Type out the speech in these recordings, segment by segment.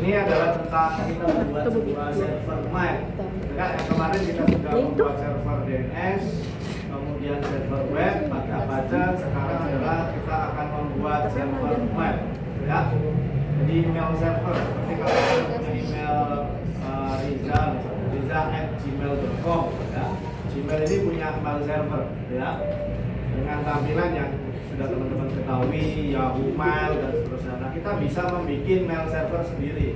Ini adalah tentang kita membuat sebuah server mail. Ya, yang kemarin kita sudah membuat server DNS, kemudian server web, pakai apa aja. Sekarang adalah kita akan membuat server mail. Ya, jadi email server. Seperti kalau kita punya email riza@gmail.com. Ya, Gmail ini punya email server. Ya, dengan tampilan yang sudah teman-teman ketahui, Yahoo Mail dan seterusnya. Nah, kita bisa membuat mail server sendiri,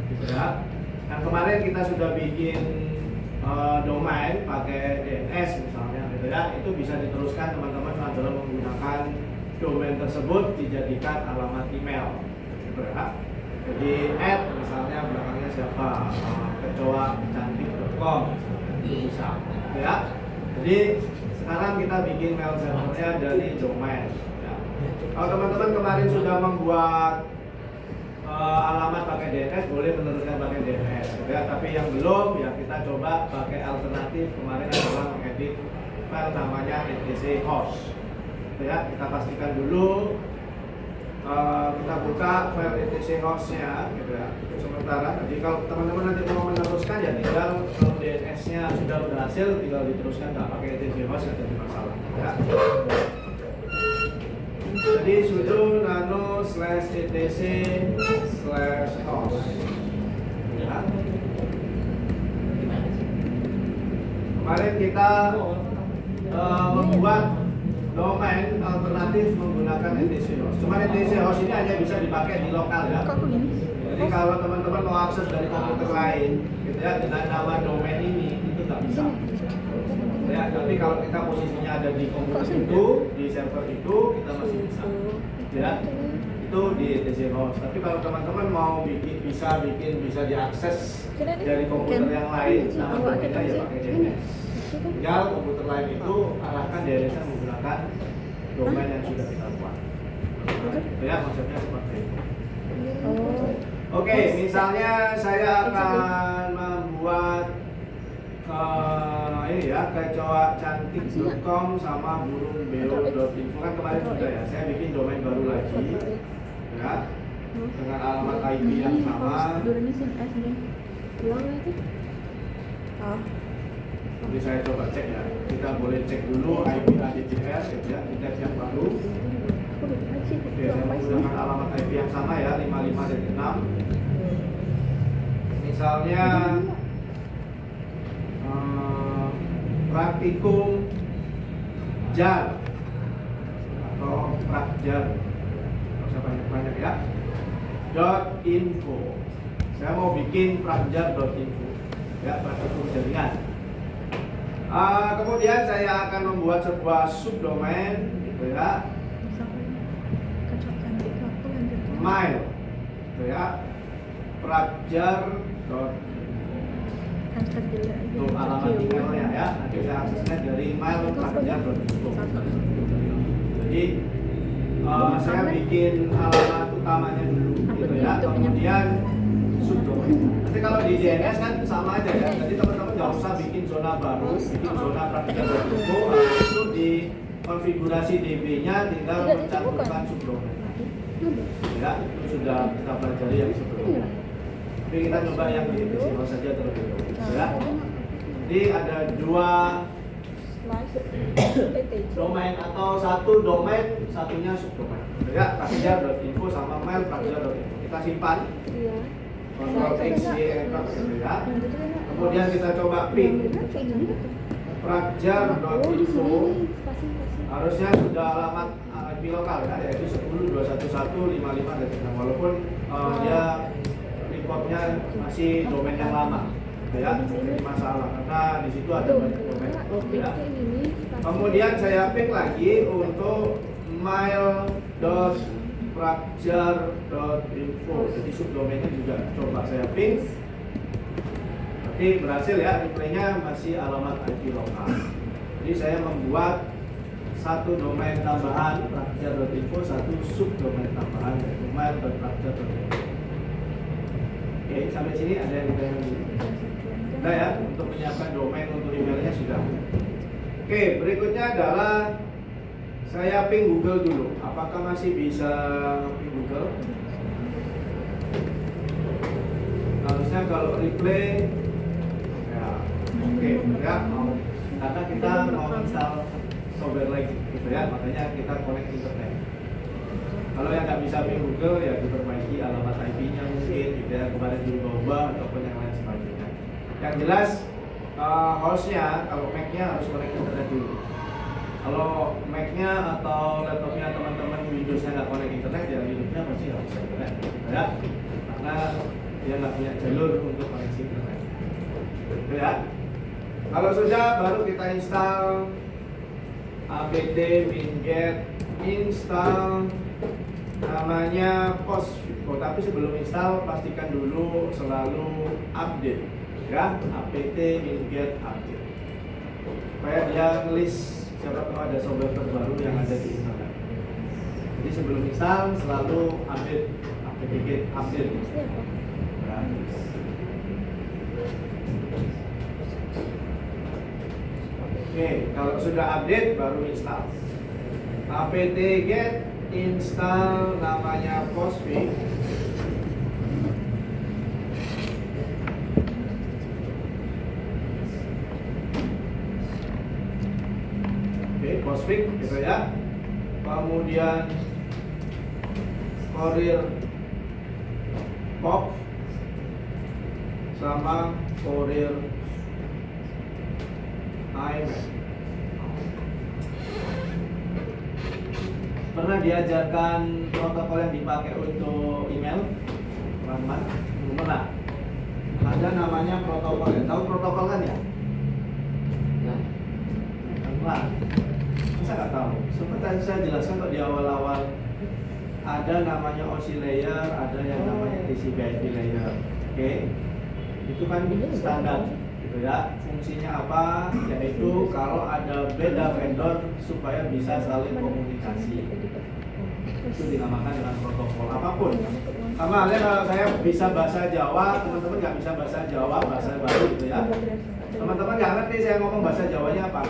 gitu ya. Dan kemarin kita sudah bikin domain pakai DNS misalnya, gitu ya. Itu bisa diteruskan teman-teman adalah menggunakan domain tersebut dijadikan alamat email, gitu ya. Jadi misalnya belakangnya siapa, kecoacantik.com, itu bisa, gitu ya. Jadi sekarang kita bikin mail servernya dari domain. Ya. Kalau teman-teman kemarin sudah membuat alamat pakai DNS, boleh meneruskan pakai DNS. Ya. Tapi yang belum, ya kita coba pakai alternatif. Kemarin adalah mengedit file namanya etc host. Ya, kita pastikan dulu. Kita buka file etc hostnya, gitu ya. Sementara, jadi kalau teman-teman nanti mau meneruskan, ya tinggal kalau DNS-nya sudah berhasil, tinggal diteruskan nggak pakai etc host, nggak jadi masalah. Ya. Jadi sudo nano /etc/host. Ya. Kemarin kita membuat domain alternatif menggunakan etc host. Cuma etc host ini hanya bisa dipakai di lokal, ya. Jadi kalau teman-teman mau akses dari komputer lain, gitu ya, dengan nama domain ini, itu nggak bisa. Ya, tapi kalau kita posisinya ada di komputer itu, di server itu, kita masih bisa. Ya, itu di etc host. Tapi kalau teman-teman mau bisa diakses dari komputer yang lain, nama domainnya ya pakai DNS. Tinggal komputer lain itu arahkan DNS-nya menggunakan domain yang sudah kita buat. Itu ya, maksudnya seperti itu. Oke, misalnya saya akan membuat ini ya, kecoacantik.com sama burungbeo.info. Kan kemarin sudah ya, saya bikin domain baru lagi, ya, dengan alamat IP yang sama. Nanti saya coba cek ya. Kita boleh cek dulu IP ADCS, ya, di tab yang baru. Oke, saya menggunakan alamat IP yang sama ya, 55.6. Misalnya praktikum jar atau prakjar, nggak usah banyak-banyak ya, .info. Saya mau bikin prakjar.info, ya, praktikum jaringan. Kemudian saya akan membuat sebuah subdomain, gitu ya, mail, gitu ya, prakjar.info. Itu alamat emailnya ya, nanti saya aksesnya dari mail prakjar.info. Jadi saya bikin alamat utamanya dulu, gitu ya, kemudian subdomain. Nanti kalau di DNS kan sama aja ya, jadi teman-teman nggak usah bikin zona baru, bikin zona prakjar.info, itu di konfigurasi DB-nya tinggal mencantumkan subdomain. Ya, itu sudah kita pelajari yang sebelumnya. Tapi kita coba yang di etc host saja terlebih dahulu, ya. Jadi ada dua domain atau satu domain, satunya subdomain. Ya, prakjar.info sama mail prakjar.info. Kita simpan. Ctrl X Y enter, ya. Kemudian kita coba ping prakjar.info. Harusnya sudah alamat IP lokal ya, yaitu 10.211.55.6. Walaupun dia reportnya masih domain yang lama, ya, jadi masalah karena di situ ada banyak domain. Ya. Kemudian saya ping lagi untuk mail.prakjar.info. Jadi subdomainnya juga coba saya ping. Tapi berhasil ya, replaynya masih alamat IP lokal. Jadi saya membuat satu domain tambahan prakjar.info, satu subdomain tambahan yaitu mail.prakjar.info. Oke, sampai sini ada yang ditanyakan dulu? Sudah ya, untuk menyiapkan domain untuk emailnya sudah. Oke, berikutnya adalah saya ping Google dulu. Apakah masih bisa ping Google? harusnya kalau replay ya oke ya mau, karena kita mau install software lagi gitu ya, makanya kita connect internet. Kalau yang nggak bisa via Google ya diperbaiki alamat IP-nya mungkin gitu ya, kemarin diubah ataupun yang lain sebagainya. Yang jelas hostnya kalau Mac-nya harus connect internet dulu. Kalau Mac-nya atau laptopnya teman-teman Windows-nya nggak connect internet, ya hidupnya pasti nggak bisa internet gitu ya, karena dia nggak punya jalur untuk koneksi internet gitu ya. Kalau sudah baru kita install apt winget install namanya Postfix. Tapi sebelum install pastikan dulu selalu update ya, apt winget update supaya dia list siapa tahu ada software terbaru yang ada di internet. Jadi sebelum install selalu update apt winget update ya. Oke, kalau sudah update baru install. apt-get install namanya Postfix. Oke, Postfix gitu ya. Kemudian Courier Pop sama Courier iMac. Pernah diajarkan protokol yang dipakai untuk email, teman-teman? Belum pernah. Ada namanya protokol ya. Tahu protokol kan ya? Ya. Pernah. Masa nggak tahu? Seperti saya jelaskan kok di awal-awal. Ada namanya OC layer, ada yang namanya TCP/IP layer. Oke? Itu kan standar. Ya, fungsinya apa? Yaitu kalau ada beda vendor supaya bisa saling komunikasi. Itu dinamakan dengan protokol apapun. Sama halnya kalau saya bisa bahasa Jawa, teman-teman nggak bisa bahasa Jawa, bahasa baru gitu ya. Teman-teman nggak ngerti saya ngomong bahasa Jawanya apa.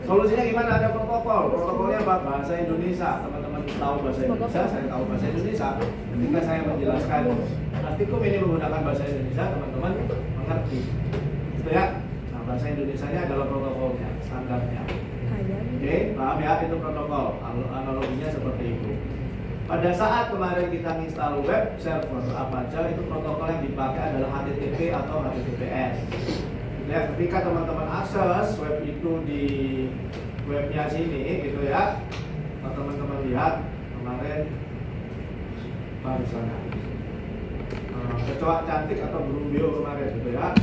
Solusinya gimana? Ada protokol. Protokolnya apa? Bahasa Indonesia. Teman-teman tahu bahasa Indonesia, saya tahu bahasa Indonesia. Ketika saya menjelaskan artikel ini menggunakan bahasa Indonesia, teman-teman mengerti. Gitu ya. Nah, bahasa Indonesianya adalah protokolnya, standarnya. Oke, paham ya? Itu protokol. Analoginya seperti itu. Pada saat kemarin kita install web server apa aja, itu protokol yang dipakai adalah HTTP atau HTTPS. Ya, ketika teman-teman akses web itu di webnya sini gitu ya, teman-teman lihat kemarin barusan kecoa cantik atau burung bio kemarin gitu ya.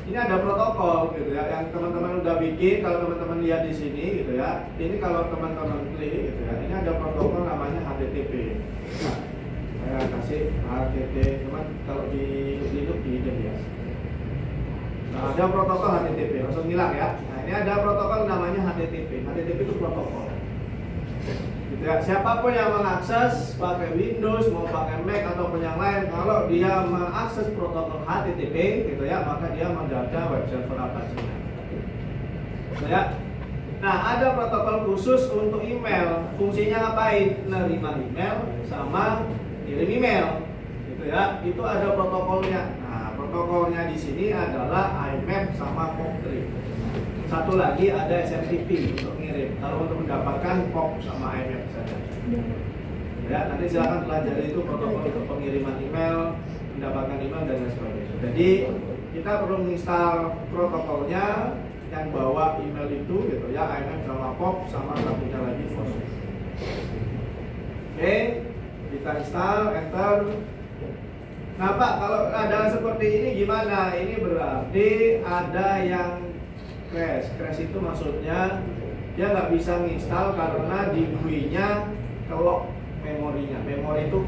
Ini ada protokol gitu ya, yang teman-teman udah bikin. Kalau teman-teman lihat di sini gitu ya, ini kalau teman-teman klik gitu ya, ini ada protokol namanya HTTP. Nah, saya kasih HTTP, cuman kalau di Linux di hidden ya. Nah, ada protokol HTTP, langsung hilang ya. Nah, ini ada protokol namanya HTTP. HTTP itu protokol. Gitu ya. Siapapun yang mengakses pakai Windows, mau pakai Mac ataupun yang lain, kalau dia mengakses protokol HTTP, gitu ya, maka dia menjaga web server Apache-nya. Gitu ya. Nah, ada protokol khusus untuk email. Fungsinya ngapain? Nerima email sama kirim email. Gitu ya. Itu ada protokolnya. Protokolnya di sini adalah IMAP sama POP3. Satu lagi ada SMTP untuk ngirim. Kalau untuk mendapatkan POP sama IMAP saja. Ya, nanti silakan pelajari itu protokol untuk pengiriman email, mendapatkan email dan lain sebagainya. Jadi kita perlu menginstal protokolnya yang bawa email itu gitu ya, IMAP sama POP sama satunya lagi Postfix. Oke, kita install, enter. Nah Pak, kalau keadaan seperti ini gimana? Ini berarti ada yang crash. Crash itu maksudnya dia nggak bisa nginstal karena di GUI-nya kelok memorinya. Memori itu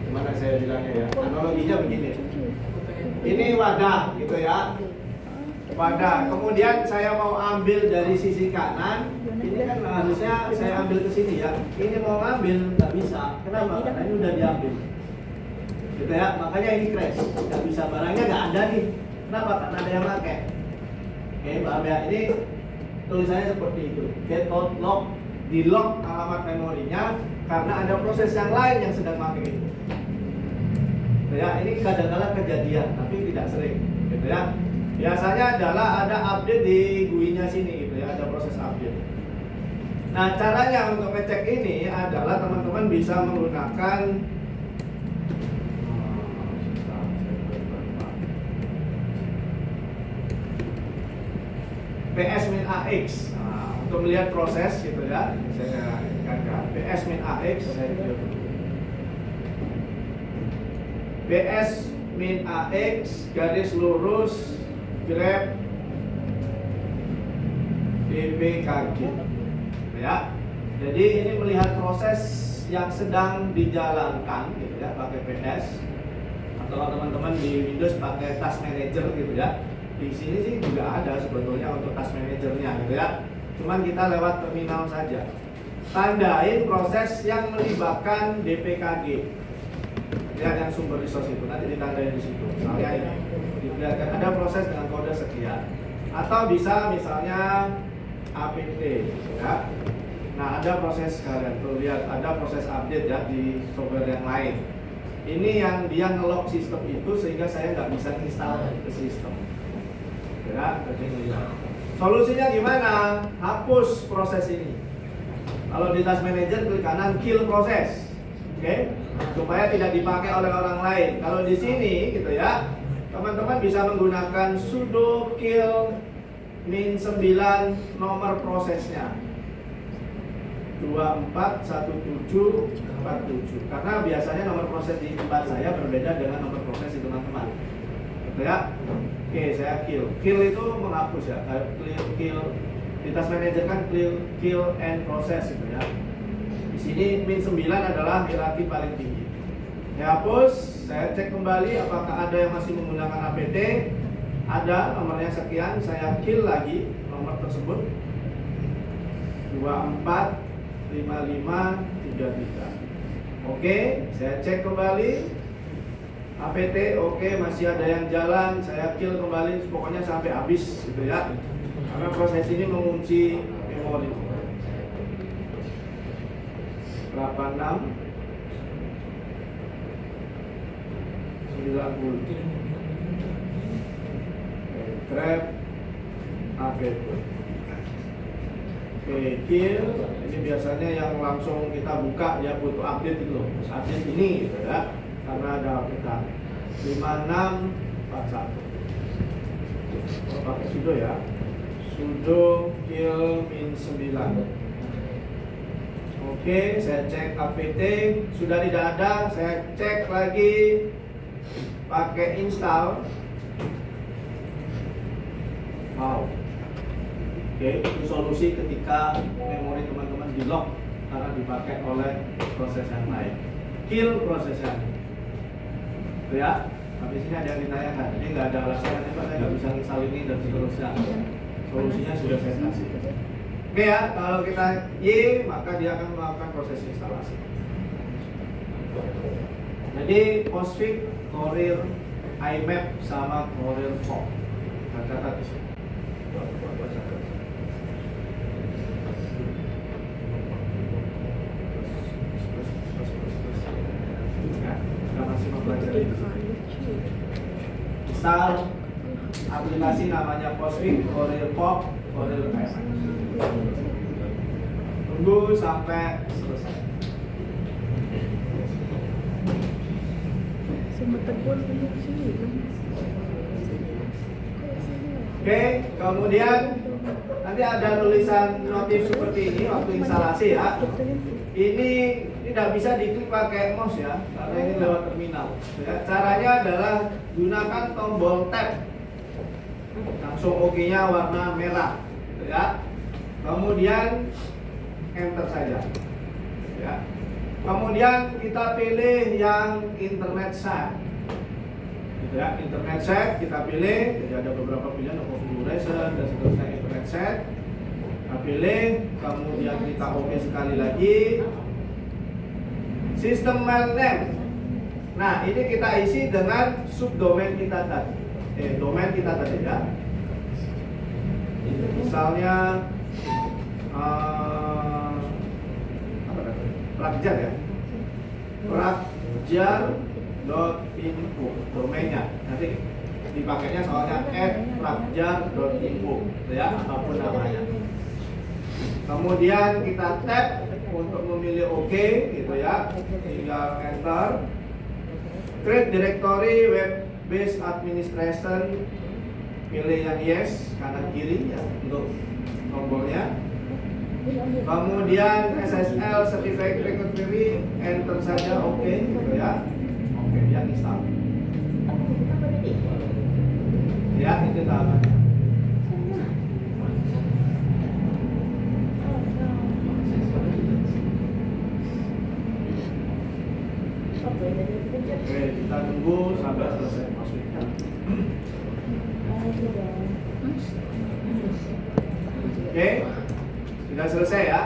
gimana saya bilangnya ya? Analoginya begini. Ini wadah gitu ya. Wadah. Kemudian saya mau ambil dari sisi kanan. Ini kan harusnya saya ambil ke sini ya. Ini mau ngambil nggak bisa. Kenapa? Karena ini udah diambil. Gitu ya. Makanya ini crash. Nggak bisa, barangnya nggak ada nih. Kenapa? Karena ada yang pakai. Oke, paham ya? Ini tulisannya seperti itu. Get out lock, di lock alamat memorinya karena ada proses yang lain yang sedang pakai itu. Ya, ini kadang-kadang kejadian, tapi tidak sering, gitu ya. Biasanya adalah ada update di GUI-nya sini, gitu ya, ada proses update. Nah, caranya untuk ngecek ini adalah teman-teman bisa menggunakan PS-AX. Nah, untuk melihat proses, gitu ya, saya ingatkan PS-AX. PS-AX garis lurus grep DPKG, ya. Jadi ini melihat proses yang sedang dijalankan, gitu ya, pakai PS. Atau teman-teman di Windows pakai Task Manager, gitu ya. Di sini sih juga ada sebetulnya untuk Task Managernya, gitu ya. Cuman kita lewat terminal saja. Tandain proses yang melibatkan DPKG. Ya, yang sumber resource itu nanti ditandain di situ. Misalnya ini dilihatkan ada proses dengan kode sekian. Atau bisa misalnya apt, ya. Nah, ada proses kalian tuh lihat ada proses update ya di software yang lain. Ini yang dia nge-lock sistem itu sehingga saya nggak bisa install ke sistem. Ya, solusinya gimana? Hapus proses ini. Kalau di Task Manager klik kanan kill proses. Oke, supaya tidak dipakai oleh orang lain. Kalau di sini gitu ya, teman-teman bisa menggunakan sudo kill min9 nomor prosesnya 241747, karena biasanya nomor proses di tempat saya berbeda dengan nomor proses di teman-teman. Gitu ya. Oke, saya kill. Kill itu menghapus ya. Kill di Task Manager kan kill and process gitu ya. Di sini min9 adalah hierarki paling tinggi. Saya hapus, saya cek kembali apakah ada yang masih menggunakan apt. Ada, nomornya sekian, saya kill lagi nomor tersebut 245533. Oke, saya cek kembali apt, oke, masih ada yang jalan, saya kill kembali pokoknya sampai habis gitu ya. Karena proses ini mengunci memori. 86 90 grab apt. Oke, kill. Ini biasanya yang langsung kita buka ya, butuh update itu loh. Update ini gitu ya. Karena ada update 5641. Pakai sudo ya. Sudo kill min9. Oke, saya cek apt, sudah tidak ada, saya cek lagi pakai install. Wow. Oke, itu solusi ketika memori teman-teman di lock karena dipakai oleh proses yang lain. Kill proses yang lain. Itu ya. Habis ini ada yang ditanyakan. Ini nggak ada alasan kenapa saya nggak bisa install ini dan seterusnya. Solusinya sudah saya kasih. Oke ya, kalau kita Y maka dia akan melakukan proses instalasi. Jadi PostFix, Courier, IMAP sama Courier POP. Nah, catat di sini. Ya, kita masih mempelajari. Install aplikasi namanya PostFix, Courier POP, Courier IMAP. Tunggu sampai selesai. Oke, kemudian nanti ada tulisan notif seperti ini waktu instalasi ya. Ini tidak bisa diklik pakai mouse ya, karena ini lewat terminal. Ya, caranya adalah gunakan tombol tab. Langsung OK-nya warna merah, gitu ya. Kemudian enter saja. Ya. Kemudian kita pilih yang internet set. Gitu ya, internet set kita pilih. Jadi ada beberapa pilihan configuration dan seterusnya internet set. Kita pilih, kemudian kita OK sekali lagi. System mail name. Nah, ini kita isi dengan subdomain kita tadi. Domain kita tadi ya. Misalnya Pragjar ya. Pragjar.info domainnya. Nanti dipakainya soalnya @pragjar.info ya, apapun namanya. Kemudian kita tap untuk memilih OK gitu ya. Tinggal enter. Create directory web based administration. Pilih yang yes kanan kiri ya untuk tombolnya. Kemudian SSL Certificate Recovery, enter saja OK gitu ya. Oke, dia install. Ya, itu tahapannya. Oke, kita tunggu sampai selesai masuknya. Oke, sudah selesai ya.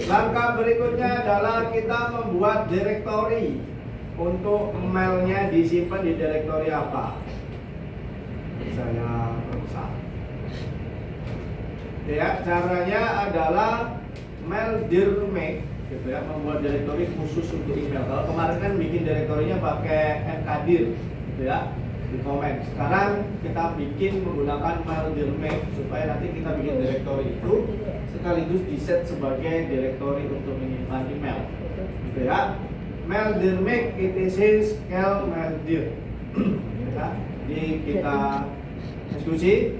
Langkah berikutnya adalah kita membuat direktori. Untuk emailnya disimpan di direktori apa? Saya perusahaan. Ya, caranya adalah maildirmake gitu ya, membuat direktori khusus untuk email. Kalau kemarin kan bikin direktorinya pakai mkdir gitu ya, di komen. Sekarang kita bikin menggunakan maildirmake supaya nanti kita bikin direktori itu sekaligus diset sebagai direktori untuk menyimpan email gitu ya. Maildirmake etc scale maildir ya. Jadi kita eksekusi.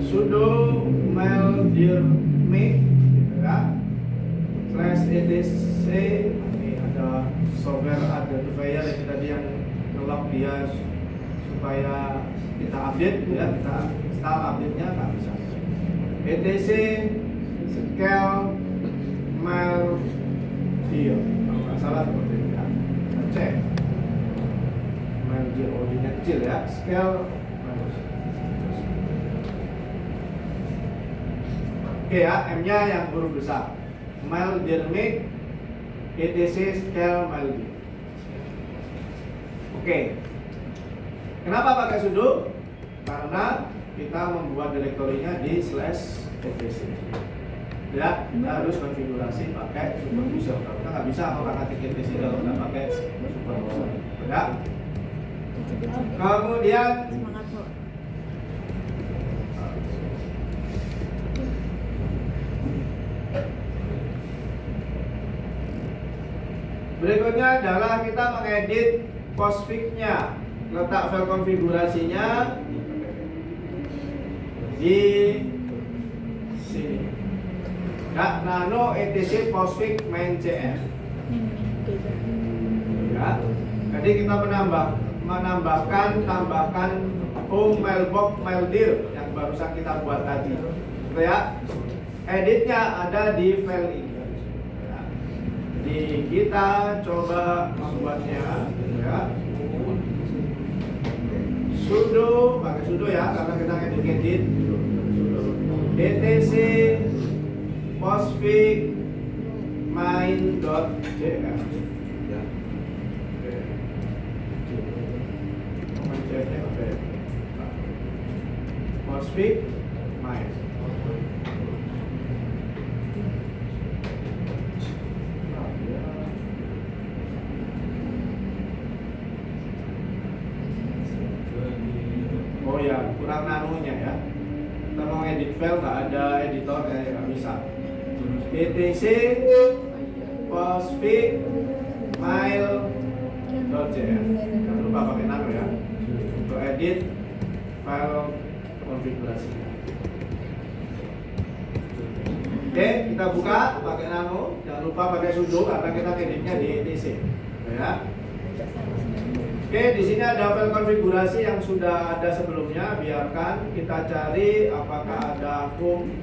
Sudo maildirmake gitu ya. /etc ini ada software identifier yang tadi yang ngelok dia supaya kita update gitu ya, kita install update-nya nggak bisa. etc scale maildir kalau nggak salah seperti itu ya. Kita cek maildir, nya kecil ya, scale maildir. Oke ya, M-nya yang huruf besar. Maildirmake etc scale maildir. Oke. Kenapa pakai sudo? Karena kita membuat direktorinya di /etc. Ya, kita harus konfigurasi pakai superuser. Kita nggak bisa orang ketik etc kalau nggak pakai superuser. Ya. Kemudian berikutnya adalah kita mengedit postfix-nya. Letak file konfigurasinya di sini. Ya, nano etc postfix main cm. Ya. Jadi kita tambahkan home mailbox maildir yang barusan kita buat tadi. Ya. Editnya ada di file ini. Ya. Jadi kita coba membuatnya ya. Sudo, pakai sudo ya karena kita edit etc postfix main.js ya. Oke. Postfix main. Oh ya, kurang nanonya ya. Kita mau edit file nggak ada editor kayak nggak bisa. etc postfix mail.js. Jangan lupa pakai nano ya untuk edit file konfigurasinya. Oke, kita buka pakai nano. Jangan lupa pakai sudo karena kita editnya di etc. Ya. Oke, di sini ada file konfigurasi yang sudah ada sebelumnya. Biarkan kita cari apakah ada home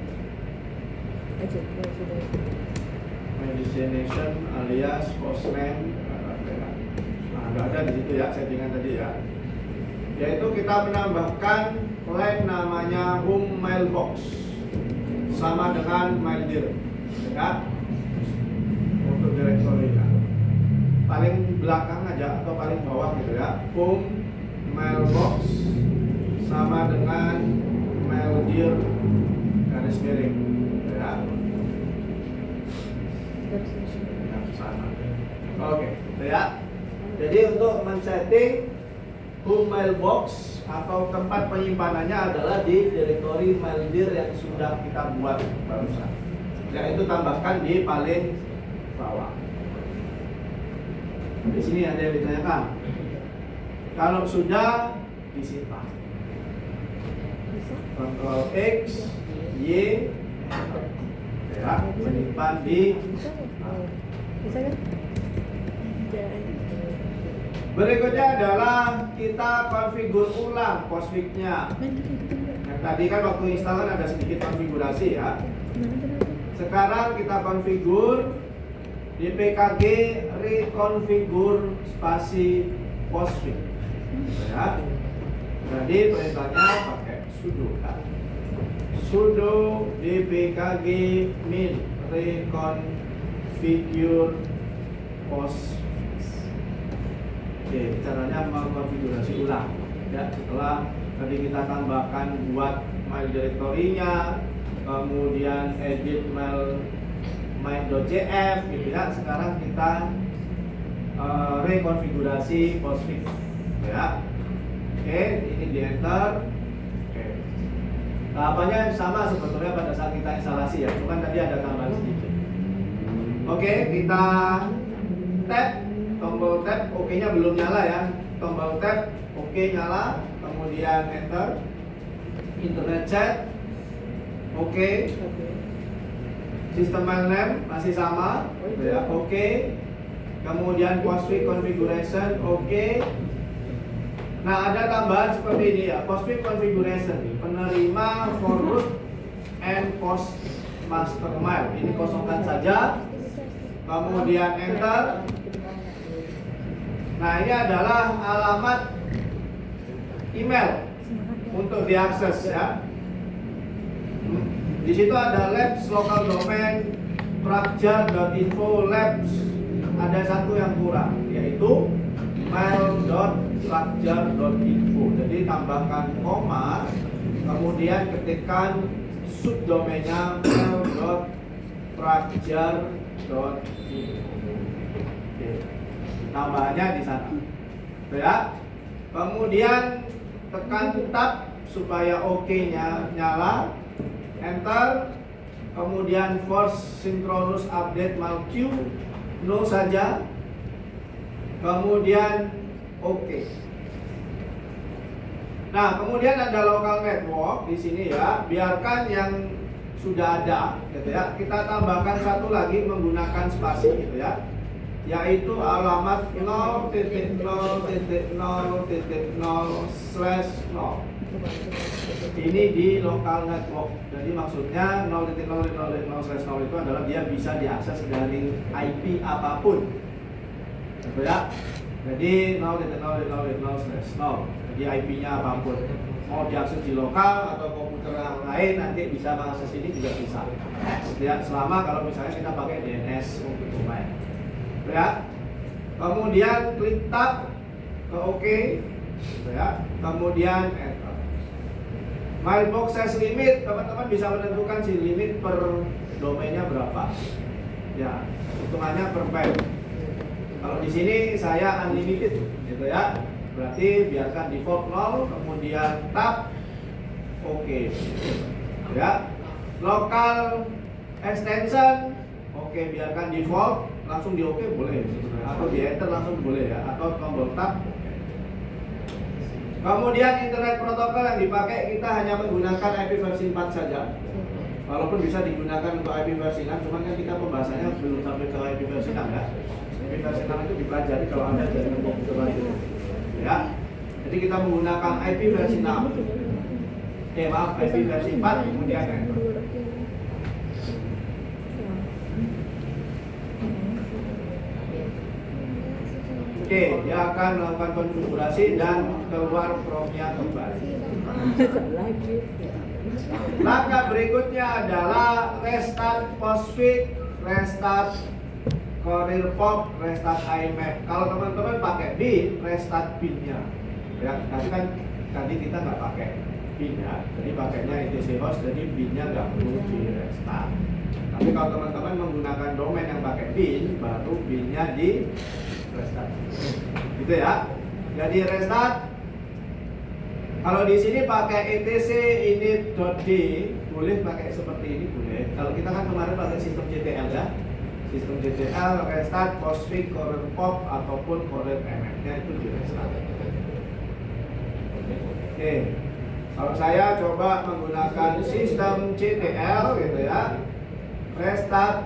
destination alias postname. Nah, nggak ada di situ ya settingan tadi ya. Yaitu kita menambahkan line namanya home mailbox sama dengan maildir, ya. Untuk direktorinya paling belakang aja atau paling bawah gitu ya, home mailbox sama dengan Meldir garis miring, ya. Sama. Oke, ya. Jadi untuk men-setting home mailbox atau tempat penyimpanannya adalah di direktori Meldir yang sudah kita buat barusan. Yaitu tambahkan di paling bawah. Di sini ada yang ditanyakan. Kalau sudah disimpan, Ctrl X, Y, ya, menyimpan di. Berikutnya adalah kita konfigur ulang postfix-nya. Yang tadi kan waktu install kan ada sedikit konfigurasi ya. Sekarang kita konfigur di PKG reconfigure spasi postfix. Ya. Jadi perintahnya pakai sudo ya. Sudo dpkg min reconfigure postfix. Oke, caranya mengkonfigurasi ulang ya. Setelah tadi kita tambahkan buat mail directory-nya, kemudian edit main.jf gitu ya. Sekarang kita rekonfigurasi postfix ya. Oke, ini di enter. Oke. Tahapannya sama sebetulnya pada saat kita instalasi ya, cuman tadi ada tambahan sedikit. Oke, kita tab, tombol tab, oke-nya belum nyala ya. Tombol tab, oke nyala, kemudian enter. Internet chat, oke. System file name masih sama, ya, oke. Kemudian postfix configuration, oke. Nah, ada tambahan seperti ini ya, postfix configuration, penerima forward and post master mail. Ini kosongkan saja. Kemudian enter. Nah, ini adalah alamat email untuk diakses ya. Di situ ada labs local domain prakjar.info labs. Ada satu yang kurang, yaitu mail.prakjar.info. Jadi tambahkan koma, kemudian ketikkan subdomainnya mail.prakjar.info. Oke. Tambahannya di sana. Ya. Kemudian tekan tab supaya OK-nya nyala. Enter. Kemudian force synchronous update malq no saja. Kemudian OK. Nah, kemudian ada local network di sini ya. Biarkan yang sudah ada, gitu ya. Kita tambahkan satu lagi menggunakan spasi, gitu ya. Yaitu alamat 0.0.0.0/0. Ini di local network. Jadi maksudnya 0.0.0/0 itu adalah dia bisa diakses dari IP apapun. Gitu ya. Jadi 0.0.0/0. Jadi IP-nya apapun. Mau diakses di lokal atau komputer yang lain nanti bisa mengakses ini juga bisa. Gitu ya. Selama kalau misalnya kita pakai DNS untuk domain. Gitu ya. Kemudian klik tab ke OK. Gitu ya. Kemudian enter. Mailbox size limit, teman-teman bisa menentukan si limit per domainnya berapa. Ya, hitungannya per byte. Kalau di sini saya unlimited, gitu ya. Berarti biarkan default 0, kemudian tab, oke. Ya, local extension, oke, biarkan default, langsung di oke boleh, atau di enter langsung boleh ya, atau tombol tab. Kemudian internet protokol yang dipakai kita hanya menggunakan IP versi 4 saja. Walaupun bisa digunakan untuk IP versi 6, cuman kan kita pembahasannya belum sampai ke IP versi 6 ya. IP versi 6 itu dipelajari kalau Anda jaringan komputer lagi. Ya. Jadi kita menggunakan IP versi 6. IP versi 4 kemudian enter. Oke, dia akan melakukan konfigurasi dan keluar from-nya kembali. Langkah berikutnya adalah restart postfix, restart career pop, restart IMAP. Kalau teman-teman pakai bin, restart bin-nya. Ya, tadi kan tadi kita nggak pakai bin ya, jadi pakainya etc host, jadi binnya nggak perlu di restart. Tapi kalau teman-teman menggunakan domain yang pakai bin, baru binnya di restart. Gitu ya. Jadi restart. Kalau di sini pakai etc init.d, boleh pakai seperti ini boleh. Kalau kita kan kemarin pakai sistem CTL ya. Sistem CTL restart, postfix, current pop ataupun current MF-nya itu di restart. Oke. Kalau saya coba menggunakan sistem CTL gitu ya. Restart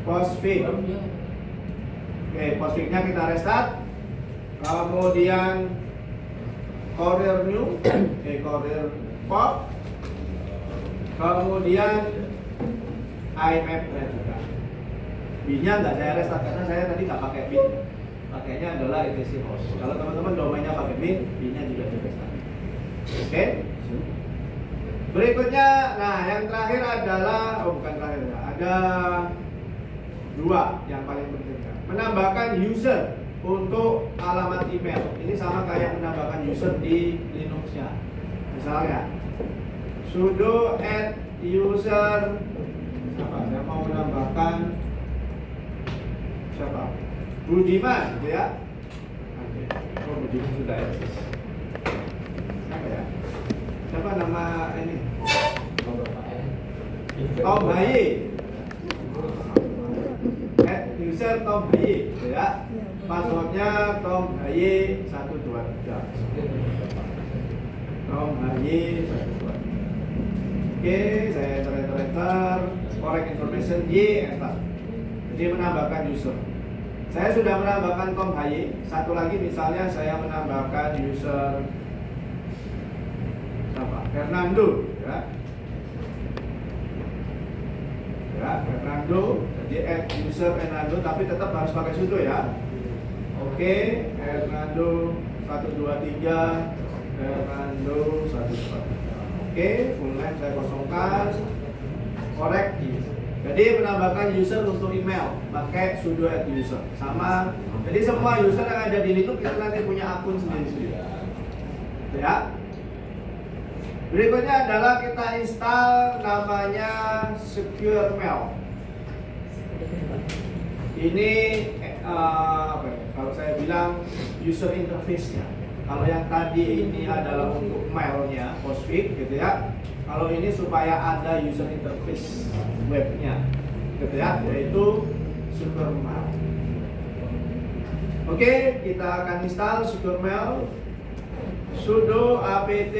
postfix. Oke, postfix-nya kita restart. Kemudian courier new, courier pop. Kemudian IMAP-nya juga. Bin-nya nggak saya restart karena saya tadi nggak pakai bin. Pakainya adalah etc host. Kalau teman-teman domainnya pakai bin-nya juga di restart. Oke. Berikutnya, nah yang terakhir adalah, bukan terakhir ya, ada dua yang paling penting ya. Menambahkan user untuk alamat email. Ini sama kayak menambahkan user di Linux-nya. Misalnya, sudo add user, siapa? Saya mau menambahkan siapa? Budiman, gitu ya. Oh, Budiman sudah eksis. Apa ya? Siapa nama ini? Tom Haye. User Tom Haye, gitu ya. Passwordnya Tom Haye 123. Tom Haye 123. Oke, saya enter, correct information Y, enter. Jadi menambahkan user. Saya sudah menambahkan Tom Haye. Satu lagi misalnya saya menambahkan user apa? Fernando, ya. Ya, Fernando. Jadi add user Fernando, tapi tetap harus pakai sudo ya. Oke, Fernando 123, Fernando 123. Oke, full name saya kosongkan. Correct. Jadi menambahkan user untuk email pakai sudo add user. Sama. Jadi semua user yang ada di Linux itu nanti punya akun sendiri-sendiri. Ya. Berikutnya adalah kita install namanya Secure Mail. Ini apa ya? Kalau saya bilang user interface-nya. Kalau yang tadi ini adalah untuk mailnya, postfix gitu ya. Kalau ini supaya ada user interface webnya, gitu ya, yaitu Secure Mail. Oke, kita akan install Secure Mail. Sudo apt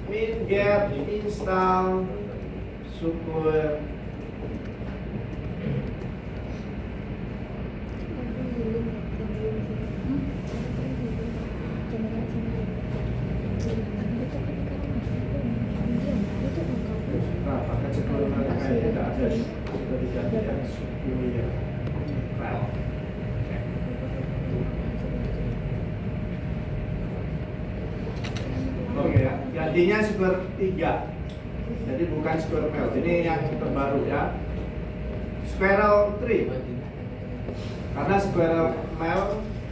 min get install Secure. Nah, pakai Secure Mail kayaknya tidak ada, sudah diganti ya, Secure Mail. Oke ya, gantinya Secure 3. Jadi bukan Secure Mail, ini yang terbaru ya. Squirrel 3. Karena Squirrel Mail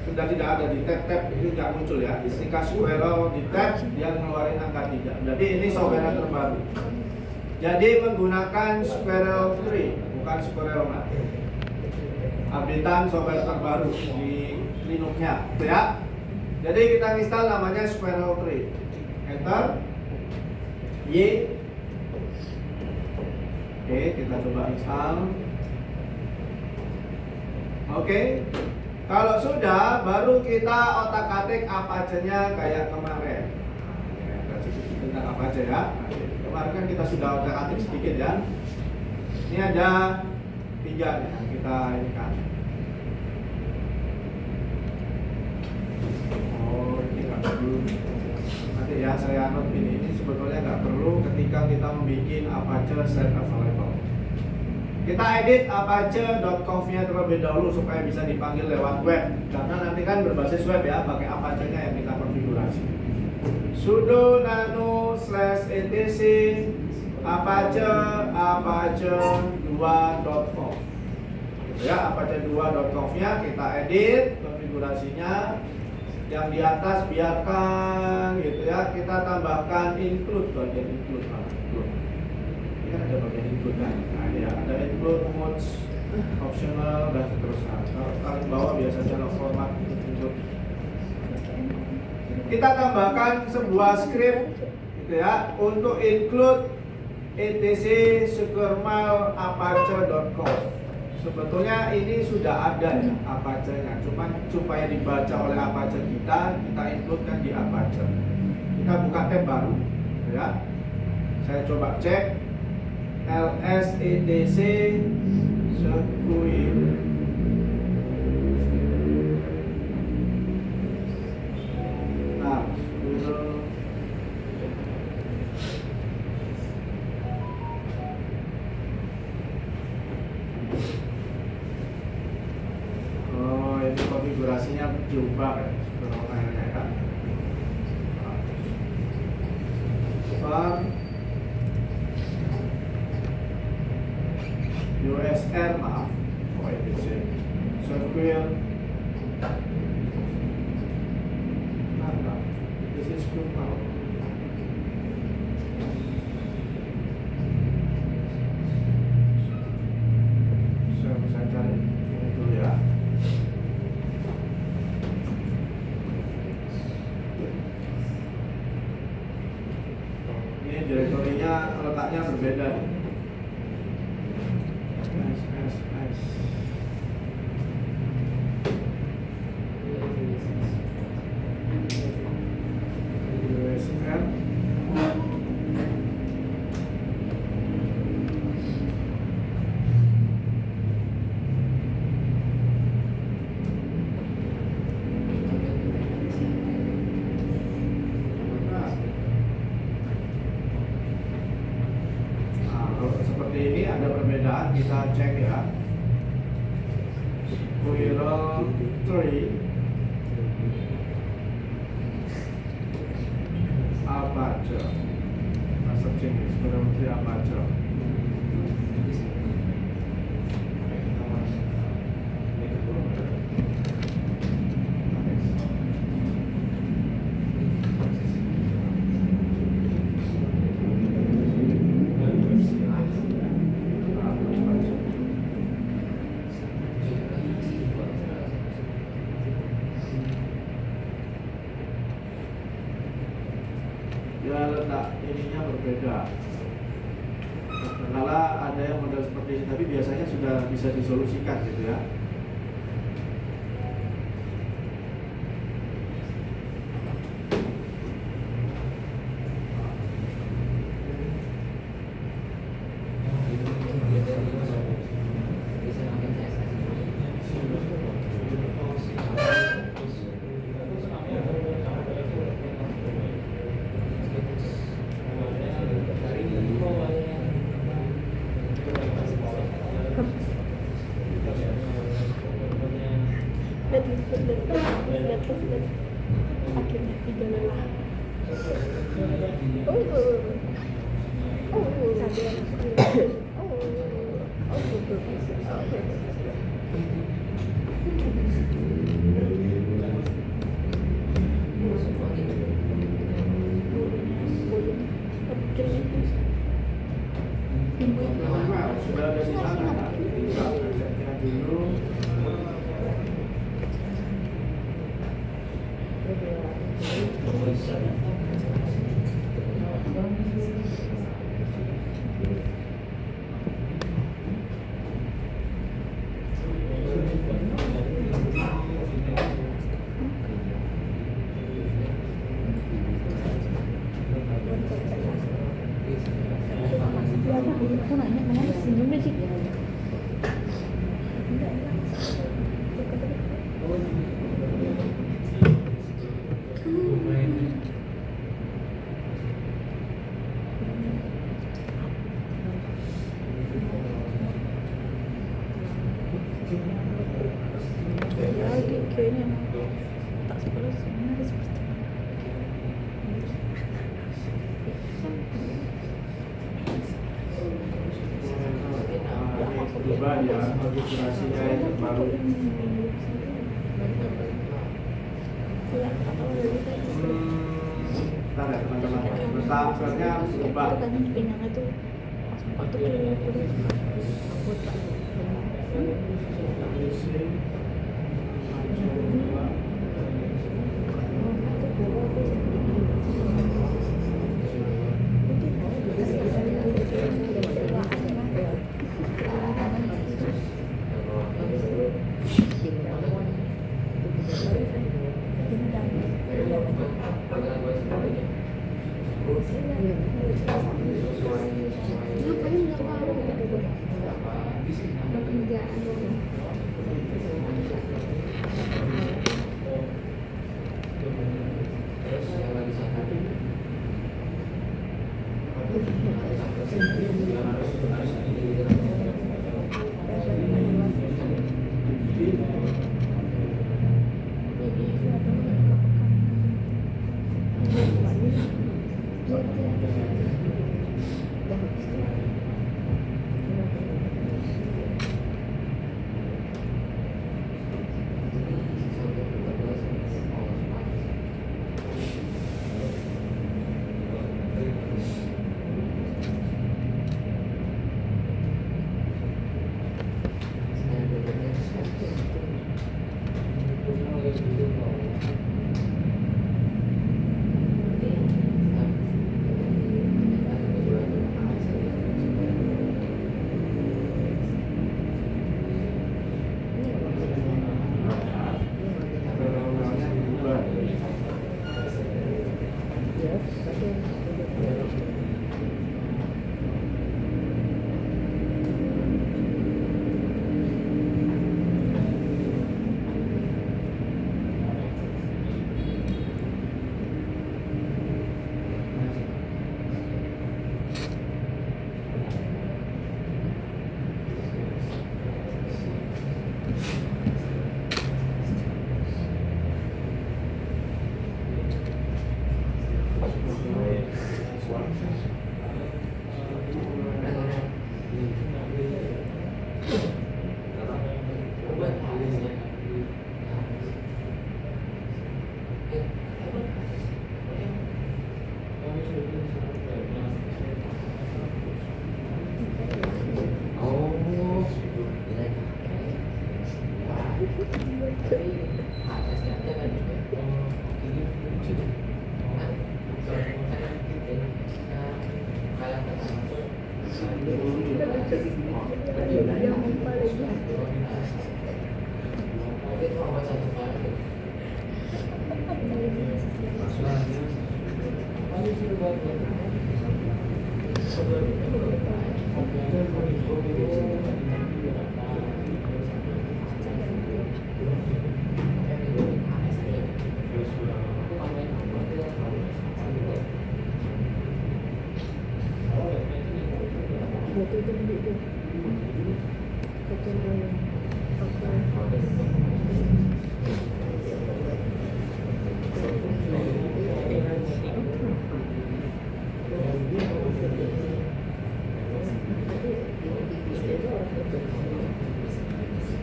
sudah tidak ada di tab-tab, ini tidak muncul ya. Ketika Squirrel di tab, dia ngeluarin angka 3. Jadi ini software yang terbaru. Jadi menggunakan Squirrel 3, bukan Squirrel Mail. Updatean software terbaru di Linux-nya, gitu ya. Jadi kita install namanya Squirrel 3. Enter Y. Oke, kita coba install. Oke, kalau sudah baru kita otak-atik Apache-nya kayak kemarin. Kita sedikit tentang Apache ya. Kemarin kan kita sudah otak-atik sedikit ya. Ini ada 3 nih yang kita ini kan. Oh, ini kan dulu. Nanti ya saya note ini sebetulnya nggak perlu ketika kita membuat Apache set available. Kita edit apache.conf-nya terlebih dahulu supaya bisa dipanggil lewat web. Karena nanti kan berbasis web ya, pakai Apache-nya yang kita konfigurasi. Sudo nano /etc apache2.conf. Ya, apache2.conf-nya kita edit konfigurasinya. Yang di atas biarkan gitu ya. Kita tambahkan include, bagian include. Ini kan ada bagian include kan. Nah ya ada include, modes, optional dan seterusnya. Kalau kalian bawah biasanya no format include. Kita tambahkan sebuah script gitu ya untuk include etc skrmal@apache.com. Sebetulnya ini sudah ada ya Apache-nya, cuman supaya dibaca oleh Apache kita include kan di Apache. Kita buka tab baru ya. Saya coba cek ls etc squirrel. Nah, squirrel. Oh, ini konfigurasinya berubah ya, sebenarnya ya. Farm USR maaf, OEDC Squirrel. Nah, this is Squirrel. Saya bisa cari ini dulu ya. Ini direktorinya letaknya berbeda. Seperti ini ada perbedaan, kita cek ya. Squirrel 3 Apache. Searching Squirrel 3 Apache. Ya letak ininya berbeda. Kala ada yang model seperti ini, tapi biasanya sudah bisa disolusikan gitu ya. Akhirnya tiga lelah. Sudah ada di sana, kita cek dulu. Aku nanya, mama senyum sih. Lagi kayaknya tak sebenarnya seperti Coba ya, konfigurasinya yang baru. Iya, atau dari tadi. Ntar ya teman-teman, transfernya berubah. Itu kan pinangnya tuh pas buka tuh kulit takut pak.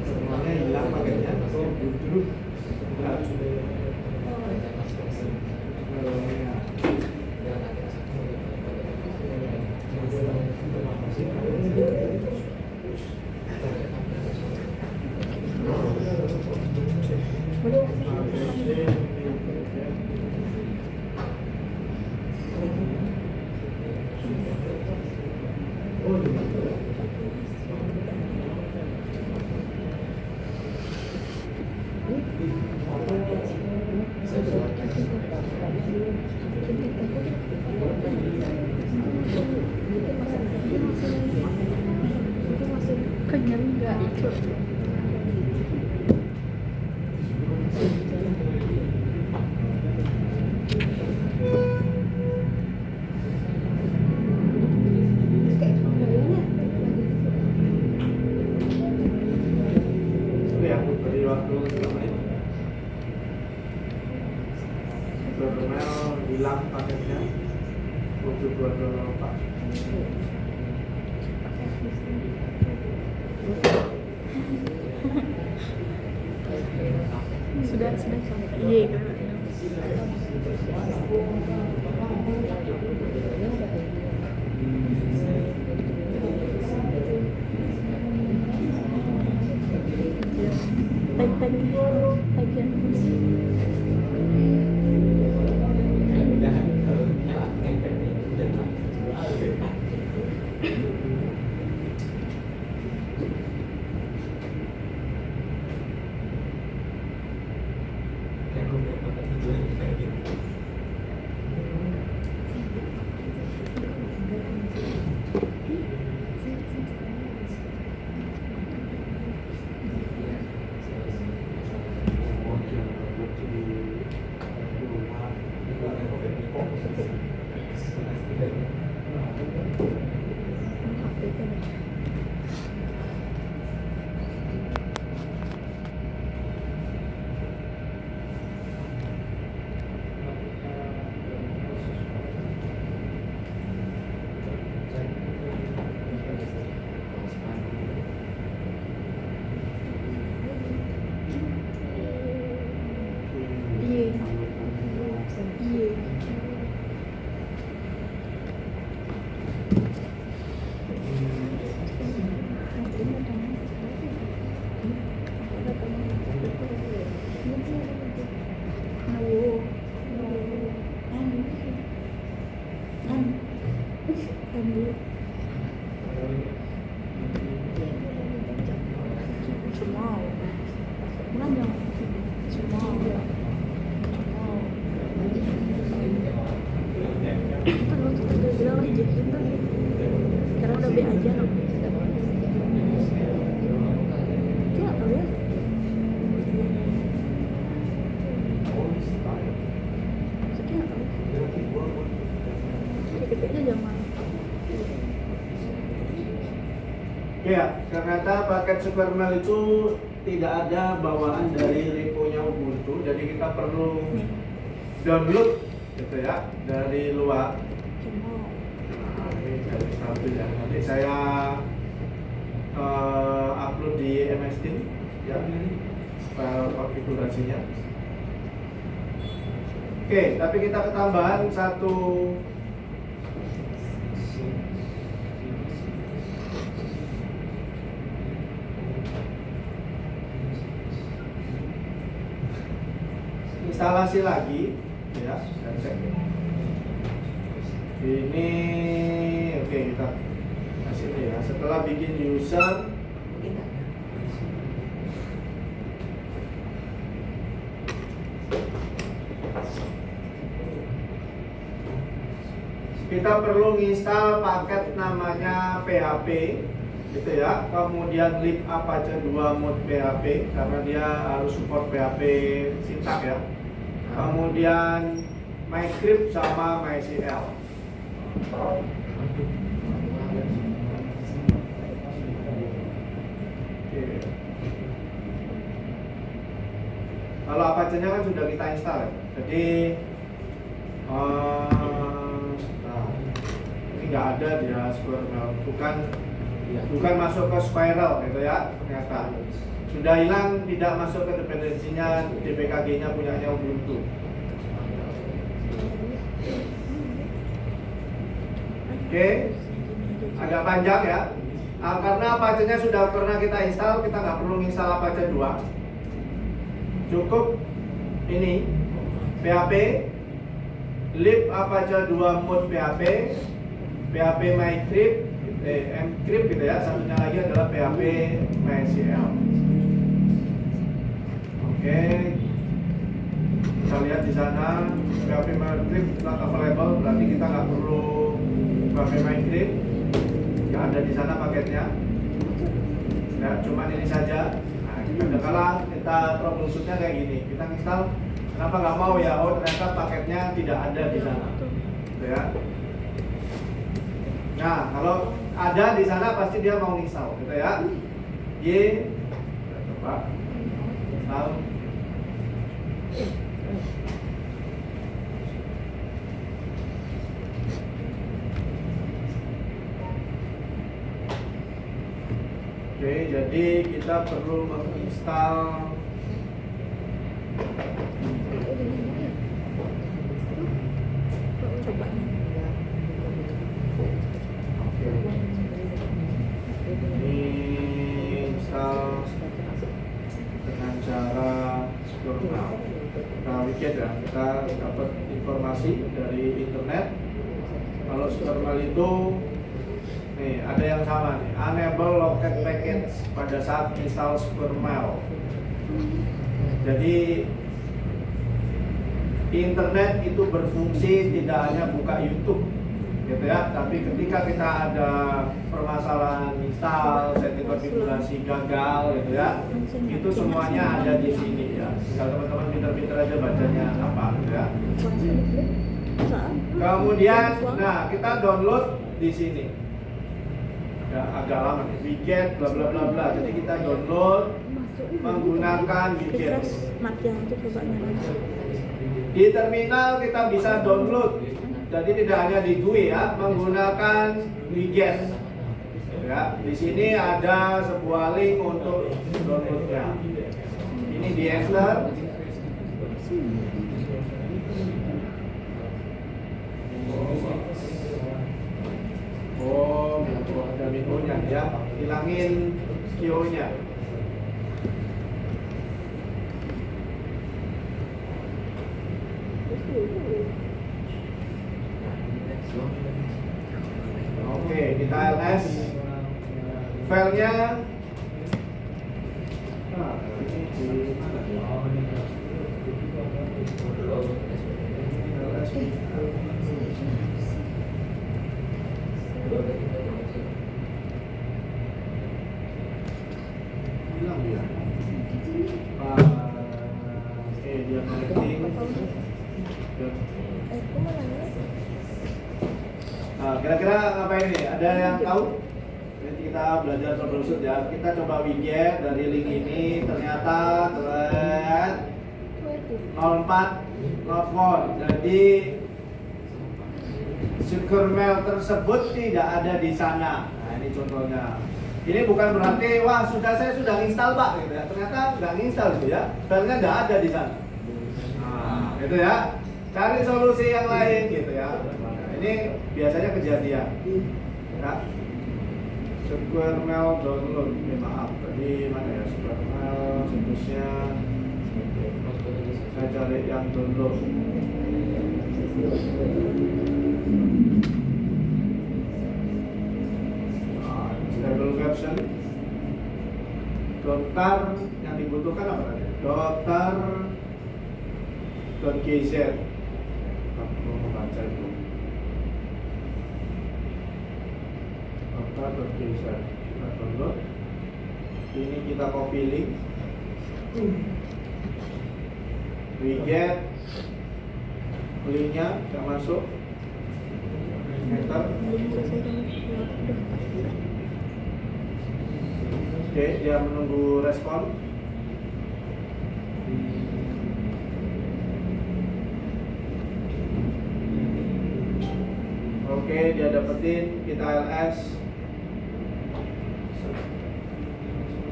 Semuanya hilang paketnya atau dulu Kenyang nggak itu? ya beri waktu 3 menit. Bermel hilang paketnya untuk buat Pak. Sudah sampai. Iya. Tagihan sekarang udah B aja loh. Itu nggak tahu ya. Maksudnya nggak tahu. Dikit-dikitnya jangan. Ya, ternyata paket Supermail itu tidak ada bawaan dari repo-nya Ubuntu, jadi kita perlu download gitu ya dari luar. Nah, ini dari stabil ya. Nanti saya upload di MS Teams ya, file konfigurasinya. Oke, tapi kita ketambahan satu instalasi lagi ya, dan cek. Ini oke, kita kasih ini ya. Setelah bikin user, kita perlu install paket namanya PHP gitu ya, kemudian lib apache 2 mode PHP karena dia harus support PHP syntax ya, kemudian MyScript sama MySQL. Oke. Kalau apache-nya kan sudah kita install ya, jadi ini nggak ada dia Supermail, bukan masuk ke Spiral gitu ya, ternyata sudah hilang, tidak masuk ke dependensinya DPKG-nya punyanya Ubuntu. Oke, agak panjang ya. Karena Apache-nya sudah pernah kita install, kita nggak perlu install Apache 2. Cukup ini PHP lib apache 2 mode PHP, PHP MyScript, mscript gitu ya. Satunya lagi adalah PHP MySQL. Oke, kita lihat di sana PHP MyScript not available, berarti kita nggak perlu PHP MyScript, nggak ada di sana paketnya. Ya, cuma ini saja. Nah, kadang-kala kita troubleshootnya kayak gini, kita install, kenapa nggak mau ya? Oh, ternyata paketnya tidak ada di sana. Gitu ya. Nah, kalau ada di sana pasti dia mau install, gitu ya. Kita coba install. Oke, jadi kita perlu menginstal wicket ya, kita dapat informasi dari internet. Kalau Supermail itu nih ada yang sama nih, enable local package pada saat install Supermail. Jadi internet itu berfungsi tidak hanya buka YouTube gitu ya, tapi ketika kita ada permasalahan install, setting konfigurasi gagal gitu ya, itu semuanya ada di sini ya. Kalau teman-teman pinter-pinter aja bacanya apa gitu ya. Kemudian, nah kita download di sini. Ya, agak lama nih, Wicket bla bla bla bla. Jadi kita download menggunakan Wicket. Di terminal kita bisa download. Jadi tidak hanya di GUI ya, menggunakan Wicket. Ya, di sini ada sebuah link untuk downloadnya. Ini di enter. Oh, ada menunya ya. Hilangin Q-nya. Oke, kita ls filenya. Nah, ini di mana? Bilang dia. Oke, dia connecting. Nah, kira-kira ngapain nih? Ada yang tahu? Nanti kita belajar troubleshoot ya. Kita coba Wicket dari link ini, ternyata thread 04 not found. Jadi Supermail tersebut tidak ada di sana. Nah, ini contohnya. Ini bukan berarti wah saya sudah install Pak gitu ya. Ternyata nggak install gitu ya. Filenya nggak ada di sana. Nah, itu ya. Cari solusi yang lain gitu ya. Nah, ini biasanya kejadian. Ya. Supermail download. Maaf, tadi mana ya Supermail situsnya? Saya cari yang download. Stable version. Dotar yang dibutuhkan apa tadi? Dotar.gz. Kamu membaca itu. Dotar.gz. Kita download. Ini kita copy link. Wicket. Linknya tidak masuk. Enter. Oke, dia menunggu respon. Oke, dia dapetin, kita ls.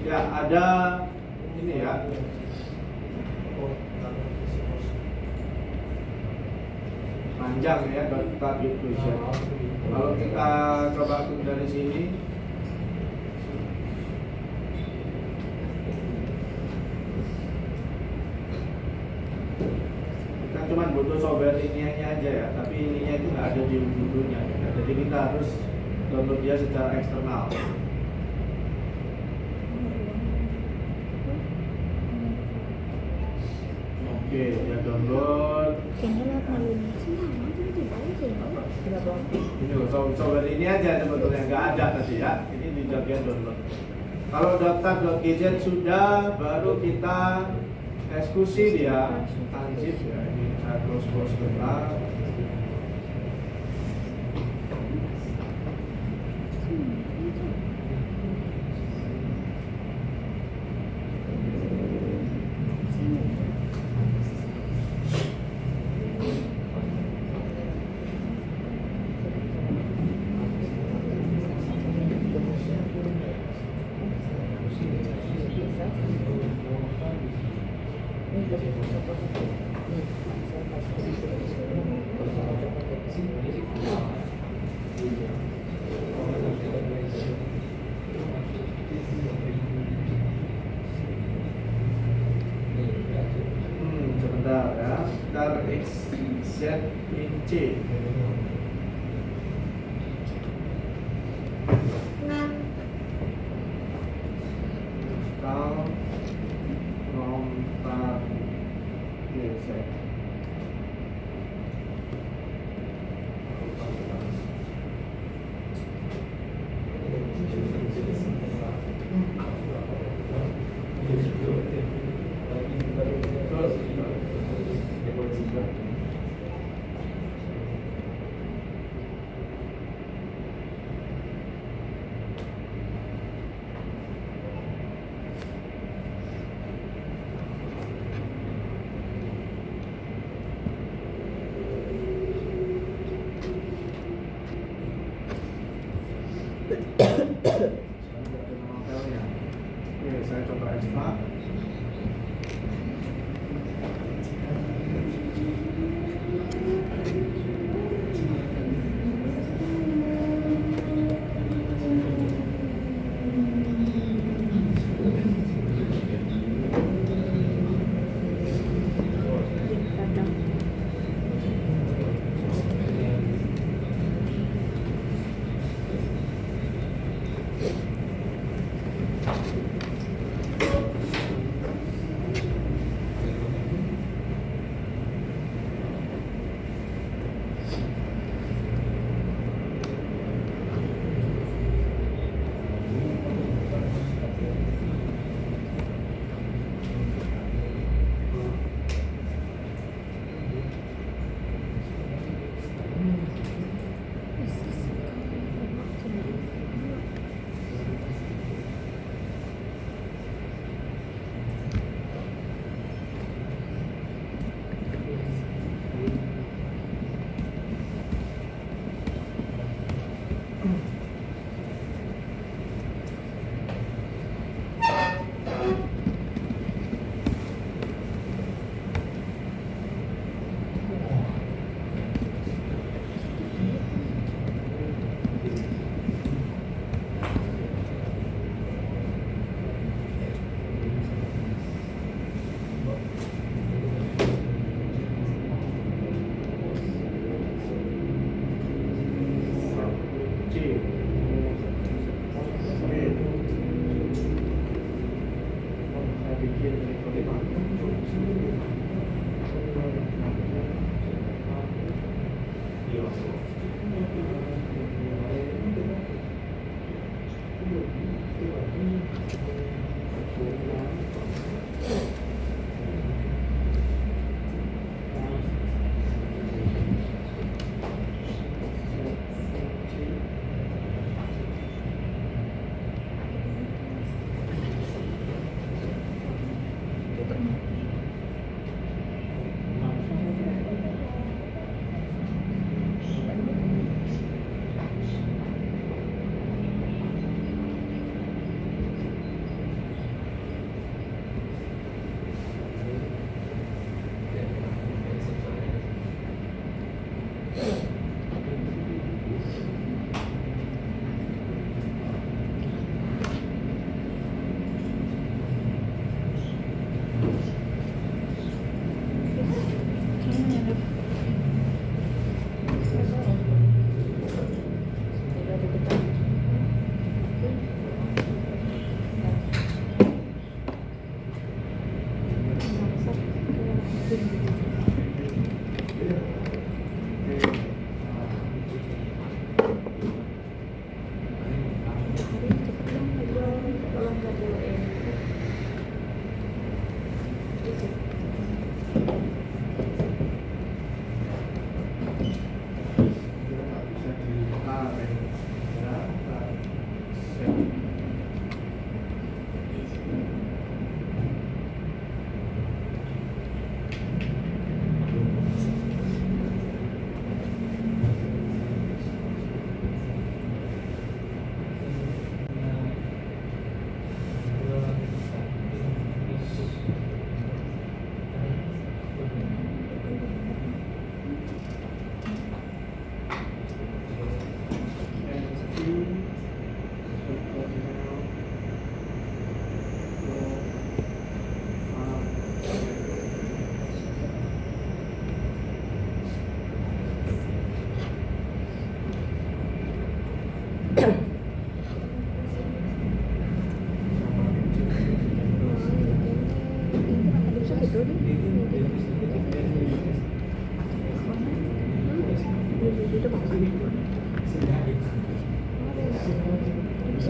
Ya, ada ini ya. Panjang ya, target vision. Kalau kita coba dari sini, kita cuma butuh software ininya aja ya, tapi ininya itu nggak ada di ujungnya ya. Jadi kita harus download dia secara eksternal. Oke, dia download. Ini loh, software ini aja sebetulnya nggak ada tadi ya. Ini di bagian download. Kalau daftar.gz sudah, baru kita eksekusi dia. Unzip ya, ini saya close sebentar. Z in C. Daftar kontak GZ. Oke, saya coba ekstrak. Padang. C.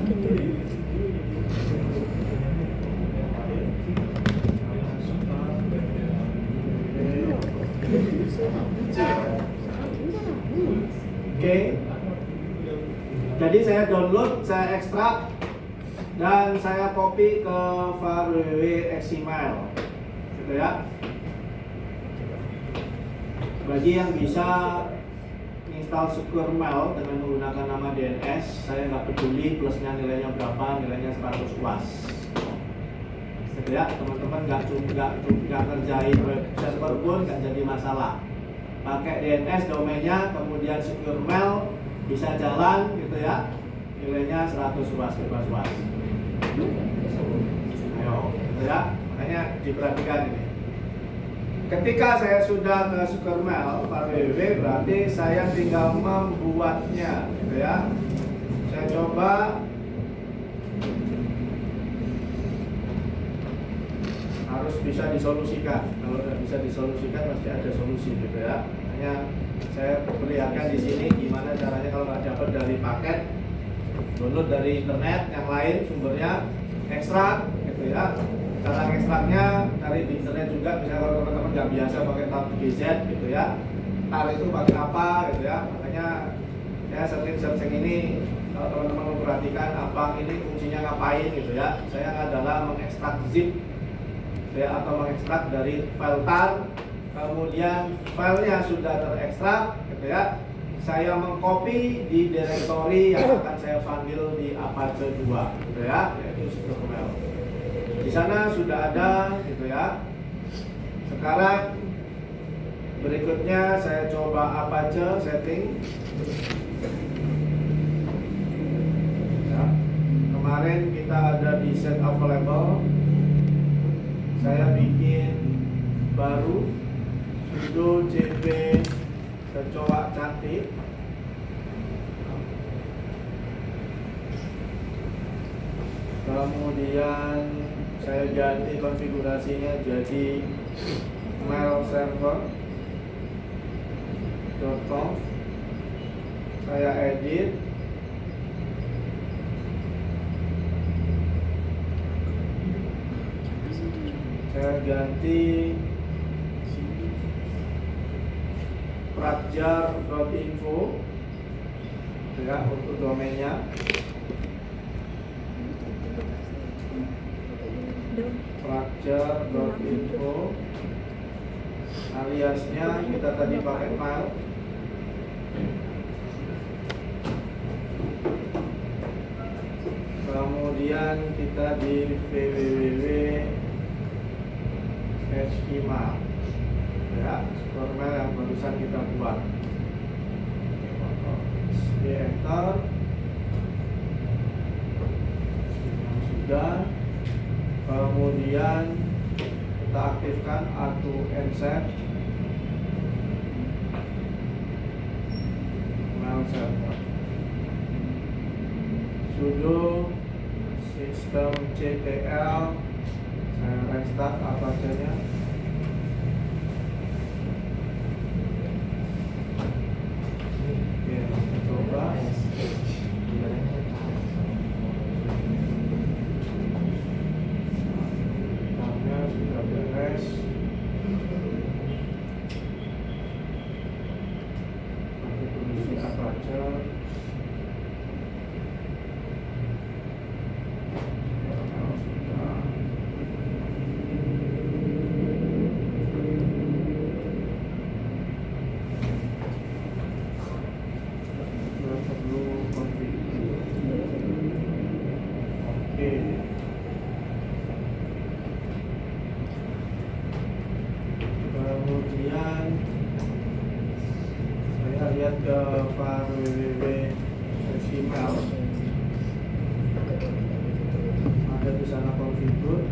gitu. Oke. Jadi saya download, saya ekstrak, dan saya copy ke file www.xml, gitu ya. Bagi yang bisa install SecurMail dengan menggunakan nama DNS, saya nggak peduli plusnya nilainya berapa, nilainya 100 UAS. Gitu ya, teman-teman nggak ngerjain web server pun nggak jadi masalah. Pakai DNS domainnya, kemudian SecurMail bisa jalan, gitu ya. Nilainya 100 UAS, bebas UAS. Ayo, gitu ya. Makanya diperhatikan ini. Ketika saya sudah ke SecurMail, Pak www, berarti saya tinggal membuatnya, gitu ya. Saya coba. Harus bisa disolusikan. Kalau tidak bisa disolusikan, pasti ada solusi, gitu ya. Hanya saya perlihatkan di sini gimana caranya kalau nggak dapat dari paket, download dari internet yang lain sumbernya, ekstrak, gitu ya. Cara ekstraknya cari di internet juga, misalnya kalau teman-teman nggak biasa pakai tab GZ, gitu ya. Tar itu pakai apa, gitu ya. Makanya saya searching ini, kalau teman-teman memperhatikan apa ini fungsinya ngapain, gitu ya. Saya adalah mengekstrak zip, ya, atau mengekstrak dari file tar, kemudian filenya sudah terekstrak, gitu ya. Saya mengcopy di directory yang akan saya panggil di Apache 2, gitu ya, yaitu SecurMail. Di sana sudah ada, gitu ya. Sekarang berikutnya saya coba Apache setting. Ya. Kemarin kita ada di set available. Saya bikin baru sudo cp kecoa cantik. Kemudian saya ganti konfigurasinya jadi mailserver.com. Saya edit. Saya ganti prakjar.info, ya, untuk domainnya. Prakjar.info, aliasnya kita tadi pakai file. Kemudian kita di www.schema, ya, SecurMail yang barusan kita buat. Di enter. Sudah. Kemudian kita aktifkan auto ensert mail server. Sudo systemctl. Saya restart Apache-nya. Oke, kita coba. Tabnya sudah beres. Kita isi Apache. Kemudian saya lihat ke file www.xml, ada di sana configure.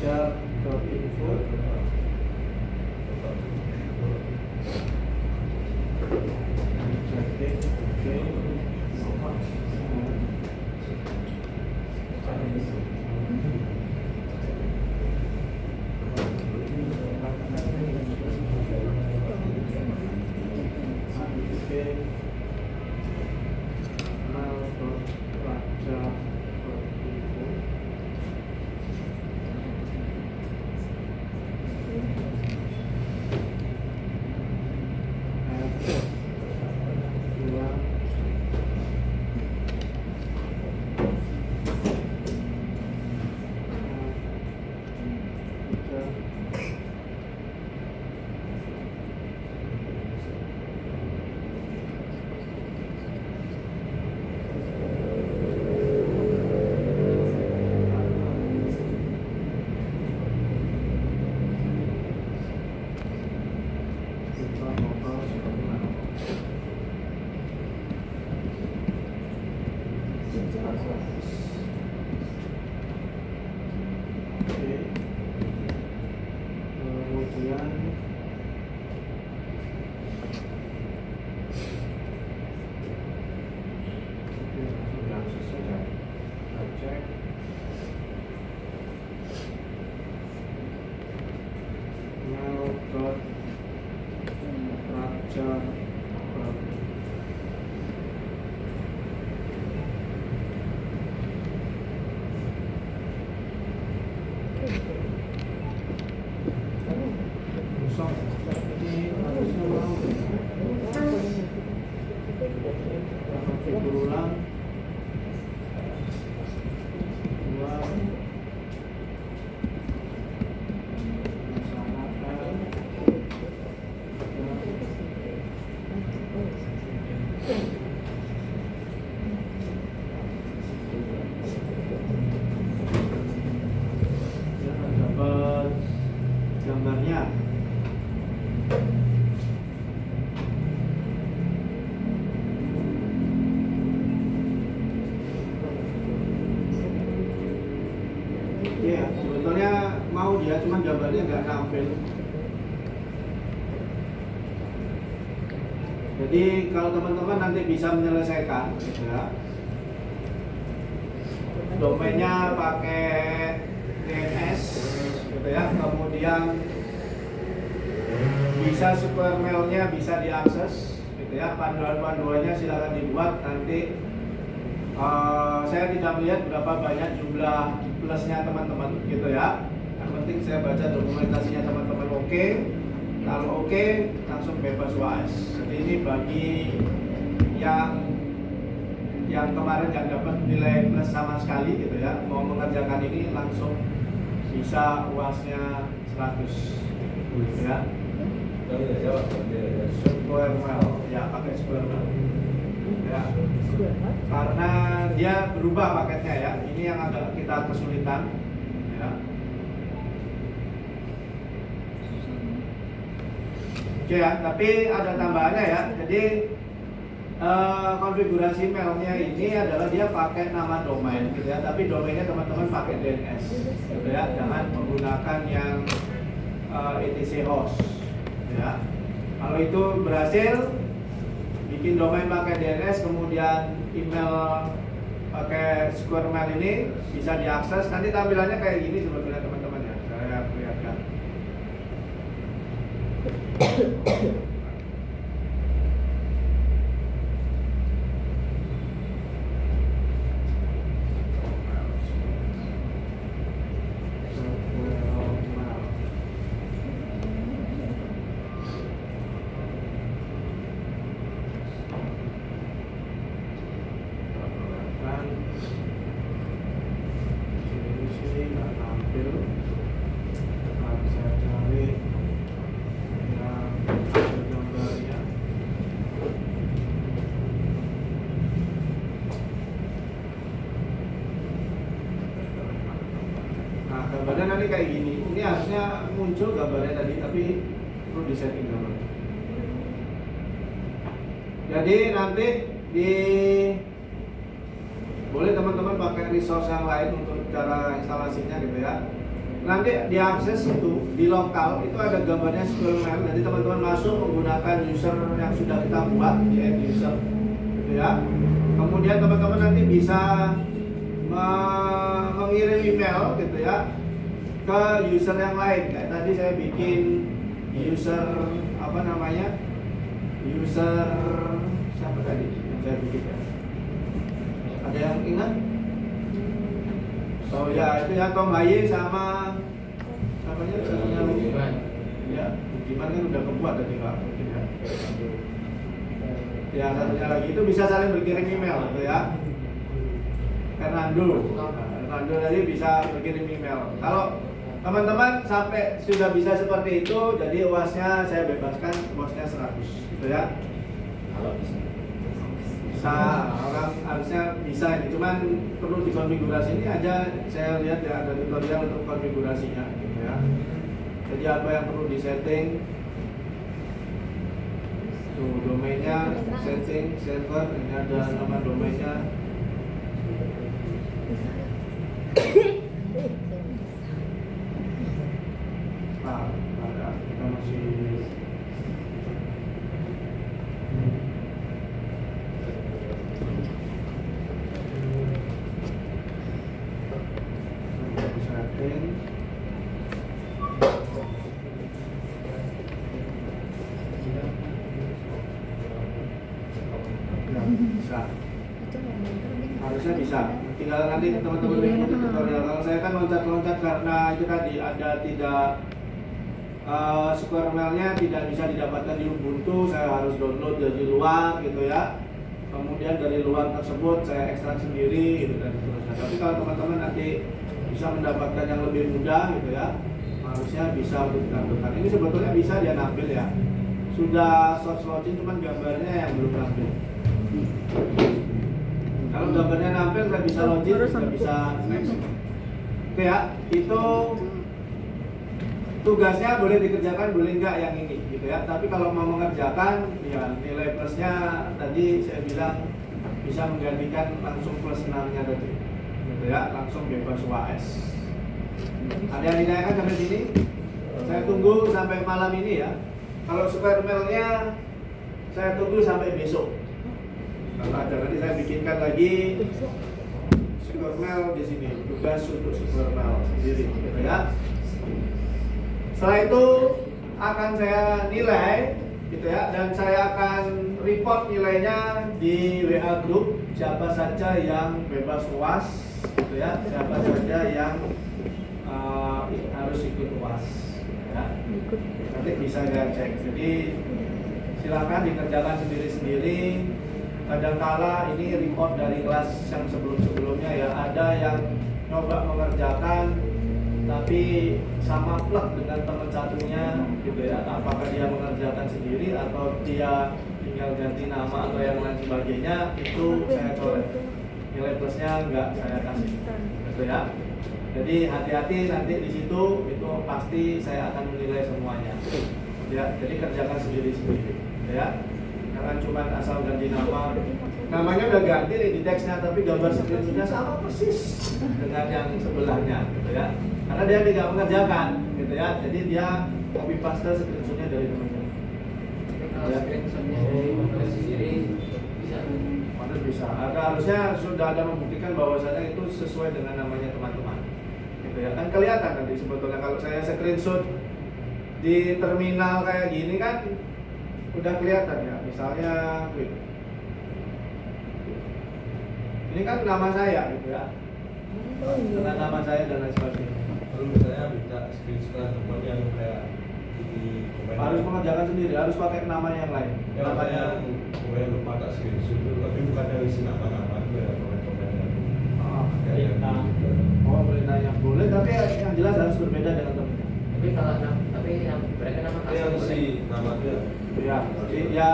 raja.info. Dapat gambarnya. Iya, sebetulnya mau dia cuman gambarnya nggak nampil. Jadi kalau teman-teman nanti bisa menyelesaikan, ya, domainnya pakai DNS, gitu ya, kemudian bisa super mailnya bisa diakses, gitu ya, panduan-panduannya silakan dibuat nanti. Saya tidak melihat berapa banyak jumlah plusnya teman-teman, gitu ya. Yang penting saya baca dokumentasinya teman-teman oke. Kalau oke, langsung bebas UAS. Jadi ini bagi yang kemarin nggak dapat nilai plus sama sekali, gitu ya, mau mengerjakan ini langsung bisa UAS-nya 100, gitu ya. Square mail, ya pakai square mail. Ya, karena dia berubah paketnya ya. Ini yang agak kita kesulitan, ya. Oke ya, tapi ada tambahannya ya. Jadi konfigurasi mailnya ini adalah dia pakai nama domain, gitu ya. Tapi domainnya teman-teman pakai DNS, gitu ya. Jangan menggunakan yang etc host, ya. Kalau itu berhasil, bikin domain pakai DNS, kemudian email pakai square mail ini bisa diakses. Nanti tampilannya kayak gini sebetulnya teman-teman ya. Saya perlihatkan. Gambarnya nanti kayak gini. Ini harusnya muncul gambarnya tadi, tapi perlu di setting dulu. Jadi nanti boleh teman-teman pakai resource yang lain untuk cara instalasinya, gitu ya. nanti diakses itu di lokal itu ada gambarnya Square Mail. Jadi teman-teman masuk menggunakan user yang sudah kita buat di end user, gitu ya. Kemudian teman-teman nanti bisa mengirim email, gitu ya, ke user yang lain. Kayak tadi saya bikin user apa namanya? User siapa tadi yang saya bikin ya? Ada yang ingat? Oh ya, itu ya Tom Haye sama namanya satunya lagi. Ya, gimana kan udah kebuat tadi Pak, mungkin ya. Ya, satunya lagi itu bisa saling berkirim email, gitu ya. Fernando tadi bisa berkirim email. Kalau teman-teman sampai sudah bisa seperti itu, jadi UAS-nya saya bebaskan, UAS-nya 100, gitu ya. Kalau bisa, orang harusnya bisa ini, cuman perlu dikonfigurasi ini aja. Saya lihat ya ada tutorial untuk konfigurasinya, gitu ya. Jadi apa yang perlu disetting? Tuh domainnya, setting, server, ini ada nama domainnya. Ada kita masih setting. Bisa. Harusnya bisa. Tinggal nanti teman-teman mengikuti tutorial. Kalau saya kan loncat-loncat karena itu tadi ada tidak Square Mail-nya tidak bisa didapatkan di Ubuntu. Saya harus download dari luar, gitu ya. Kemudian dari luar tersebut saya ekstrak sendiri, gitu dan seterusnya. Tapi kalau teman-teman nanti bisa mendapatkan yang lebih mudah, gitu ya, harusnya bisa untuk ditampilkan. Ini sebetulnya bisa dia nampil ya. Sudah source launching, cuman gambarnya yang belum nampil. Kalau gambarnya nampil, saya bisa launching, saya bisa next. Oke ya, itu tugasnya boleh dikerjakan, boleh enggak yang ini, gitu ya. Tapi kalau mau mengerjakan, ya nilai plusnya tadi saya bilang bisa menggantikan langsung plus 6-nya tadi, gitu ya, langsung bebas UAS. Ada yang ditanyakan sampai sini? Saya tunggu sampai malam ini ya. Kalau Square Mail-nya saya tunggu sampai besok. Kalau ada nanti saya bikinkan lagi Square Mail di sini, tugas untuk Square Mail sendiri, gitu ya. Setelah itu akan saya nilai, gitu ya, dan saya akan report nilainya di WA group siapa saja yang bebas UAS, gitu ya, siapa saja yang harus ikut UAS, ya. Nanti bisa saya cek. Jadi silakan dikerjakan sendiri-sendiri. Kadangkala ini report dari kelas yang sebelum-sebelumnya ya, ada yang coba mengerjakan tapi sama plek dengan teman satunya, gitu ya. Apakah dia mengerjakan sendiri atau dia tinggal ganti nama atau yang lain sebagainya, itu saya coret. Nilai plusnya enggak saya kasih, gitu ya. Jadi hati-hati nanti di situ, itu pasti saya akan menilai semuanya, ya. Jadi kerjakan sendiri-sendiri, ya. Jangan cuma asal ganti nama. Namanya udah ganti nih di teksnya, tapi gambar screenshotnya sama persis dengan yang sebelahnya, gitu ya. Karena dia tidak mengerjakan, gitu ya. Jadi dia copy paste screenshotnya dari teman-teman. Ya. Bisa. Harusnya sudah ada membuktikan bahwasanya itu sesuai dengan namanya teman-teman, gitu ya. Kan kelihatan nanti sebetulnya kalau saya screenshot di terminal kayak gini kan udah kelihatan ya. Misalnya, ini kan nama saya, gitu ya, dengan nama saya dan lain sebagainya. Kalau misalnya bisa screenshot tempat yang kayak di komen, Harus mengerjakan sendiri, harus pakai nama yang lain. ya, namanya komen lupa tak screenshot itu, tapi bukannya isi nama-nama itu ya, komen-komennya. Kayak Oh, boleh nanya, boleh, tapi yang jelas harus berbeda dengan teman. Tapi kalau tapi yang mereka nama yang isi nama dia. Ya, jadi ya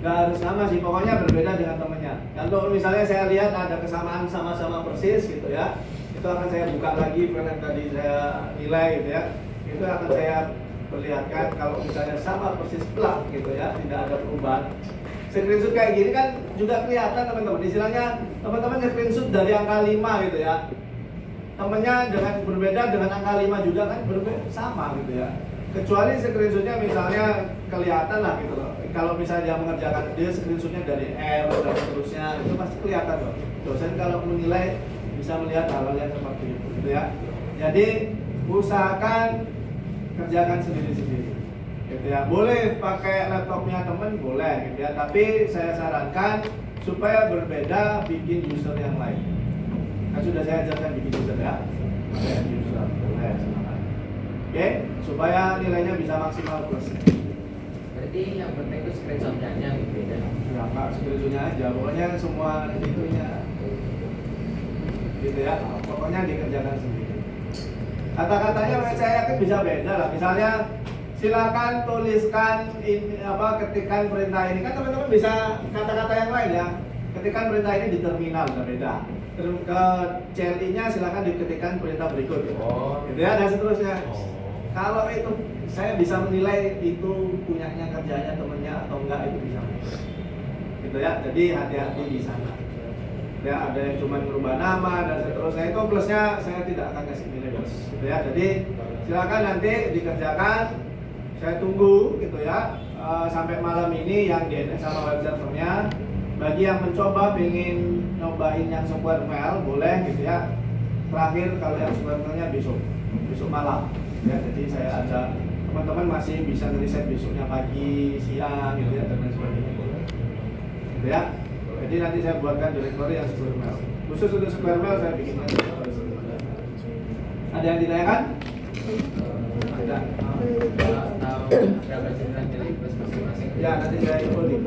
nggak harus sama sih, pokoknya berbeda dengan temennya. Kalau misalnya saya lihat ada kesamaan sama-sama persis, gitu ya, itu akan saya buka lagi file yang tadi saya nilai, gitu ya. Itu akan saya perlihatkan kalau misalnya sama persis plak, gitu ya, tidak ada perubahan. Screenshot kayak gini kan juga kelihatan teman-teman. Istilahnya teman-teman screenshot dari angka 5, gitu ya. temennya dengan berbeda dengan angka 5 juga kan berbeda sama gitu ya. Kecuali screenshotnya misalnya kelihatan lah gitu loh. Kalau misalnya dia mengerjakan dia screenshotnya dari R dan seterusnya itu pasti kelihatan loh. Dosen kalau menilai bisa melihat hal-hal yang seperti itu gitu ya. Jadi usahakan kerjakan sendiri-sendiri gitu ya. Boleh pakai laptopnya temen boleh gitu ya, tapi saya sarankan supaya berbeda bikin user yang lain. Kan sudah saya ajarkan bikin user ya. Pakai user boleh silakan. Oke, supaya nilainya bisa maksimal plus. Berarti yang penting itu screenshotnya aja gitu beda. Ya nggak screenshotnya aja, pokoknya semua itunya gitu ya. Pokoknya dikerjakan sendiri. Kata-katanya saya yakin bisa beda lah. Misalnya silakan tuliskan ini ketikkan perintah ini kan teman-teman bisa kata-kata yang lain ya. Ketikkan perintah ini di terminal udah beda. Terus ke CLI-nya silakan diketikkan perintah berikut. Oh. Gitu ya dan seterusnya. Oh. Kalau itu saya bisa menilai itu punyanya kerjanya temennya atau enggak itu bisa. Gitu ya. Jadi hati-hati di sana. Ya ada yang cuma merubah nama dan seterusnya itu plusnya saya tidak akan kasih nilai plus gitu ya. Jadi silakan nanti dikerjakan, saya tunggu gitu ya sampai malam ini yang DNS sama web servernya. Bagi yang mencoba pengen nyobain yang square mail boleh gitu ya. Terakhir kalau yang square mailnya besok malam ya. Jadi saya ada teman-teman masih bisa ngeriset besoknya pagi siang gitu ya dan lain sebagainya gitu ya. Jadi nanti saya buatkan directory yang square mail. Khusus untuk square mail saya bikinkan. Ada yang ditanyakan? Ada. Atau berapa jumlah nilai plus masing-masing? Ya nanti saya info di.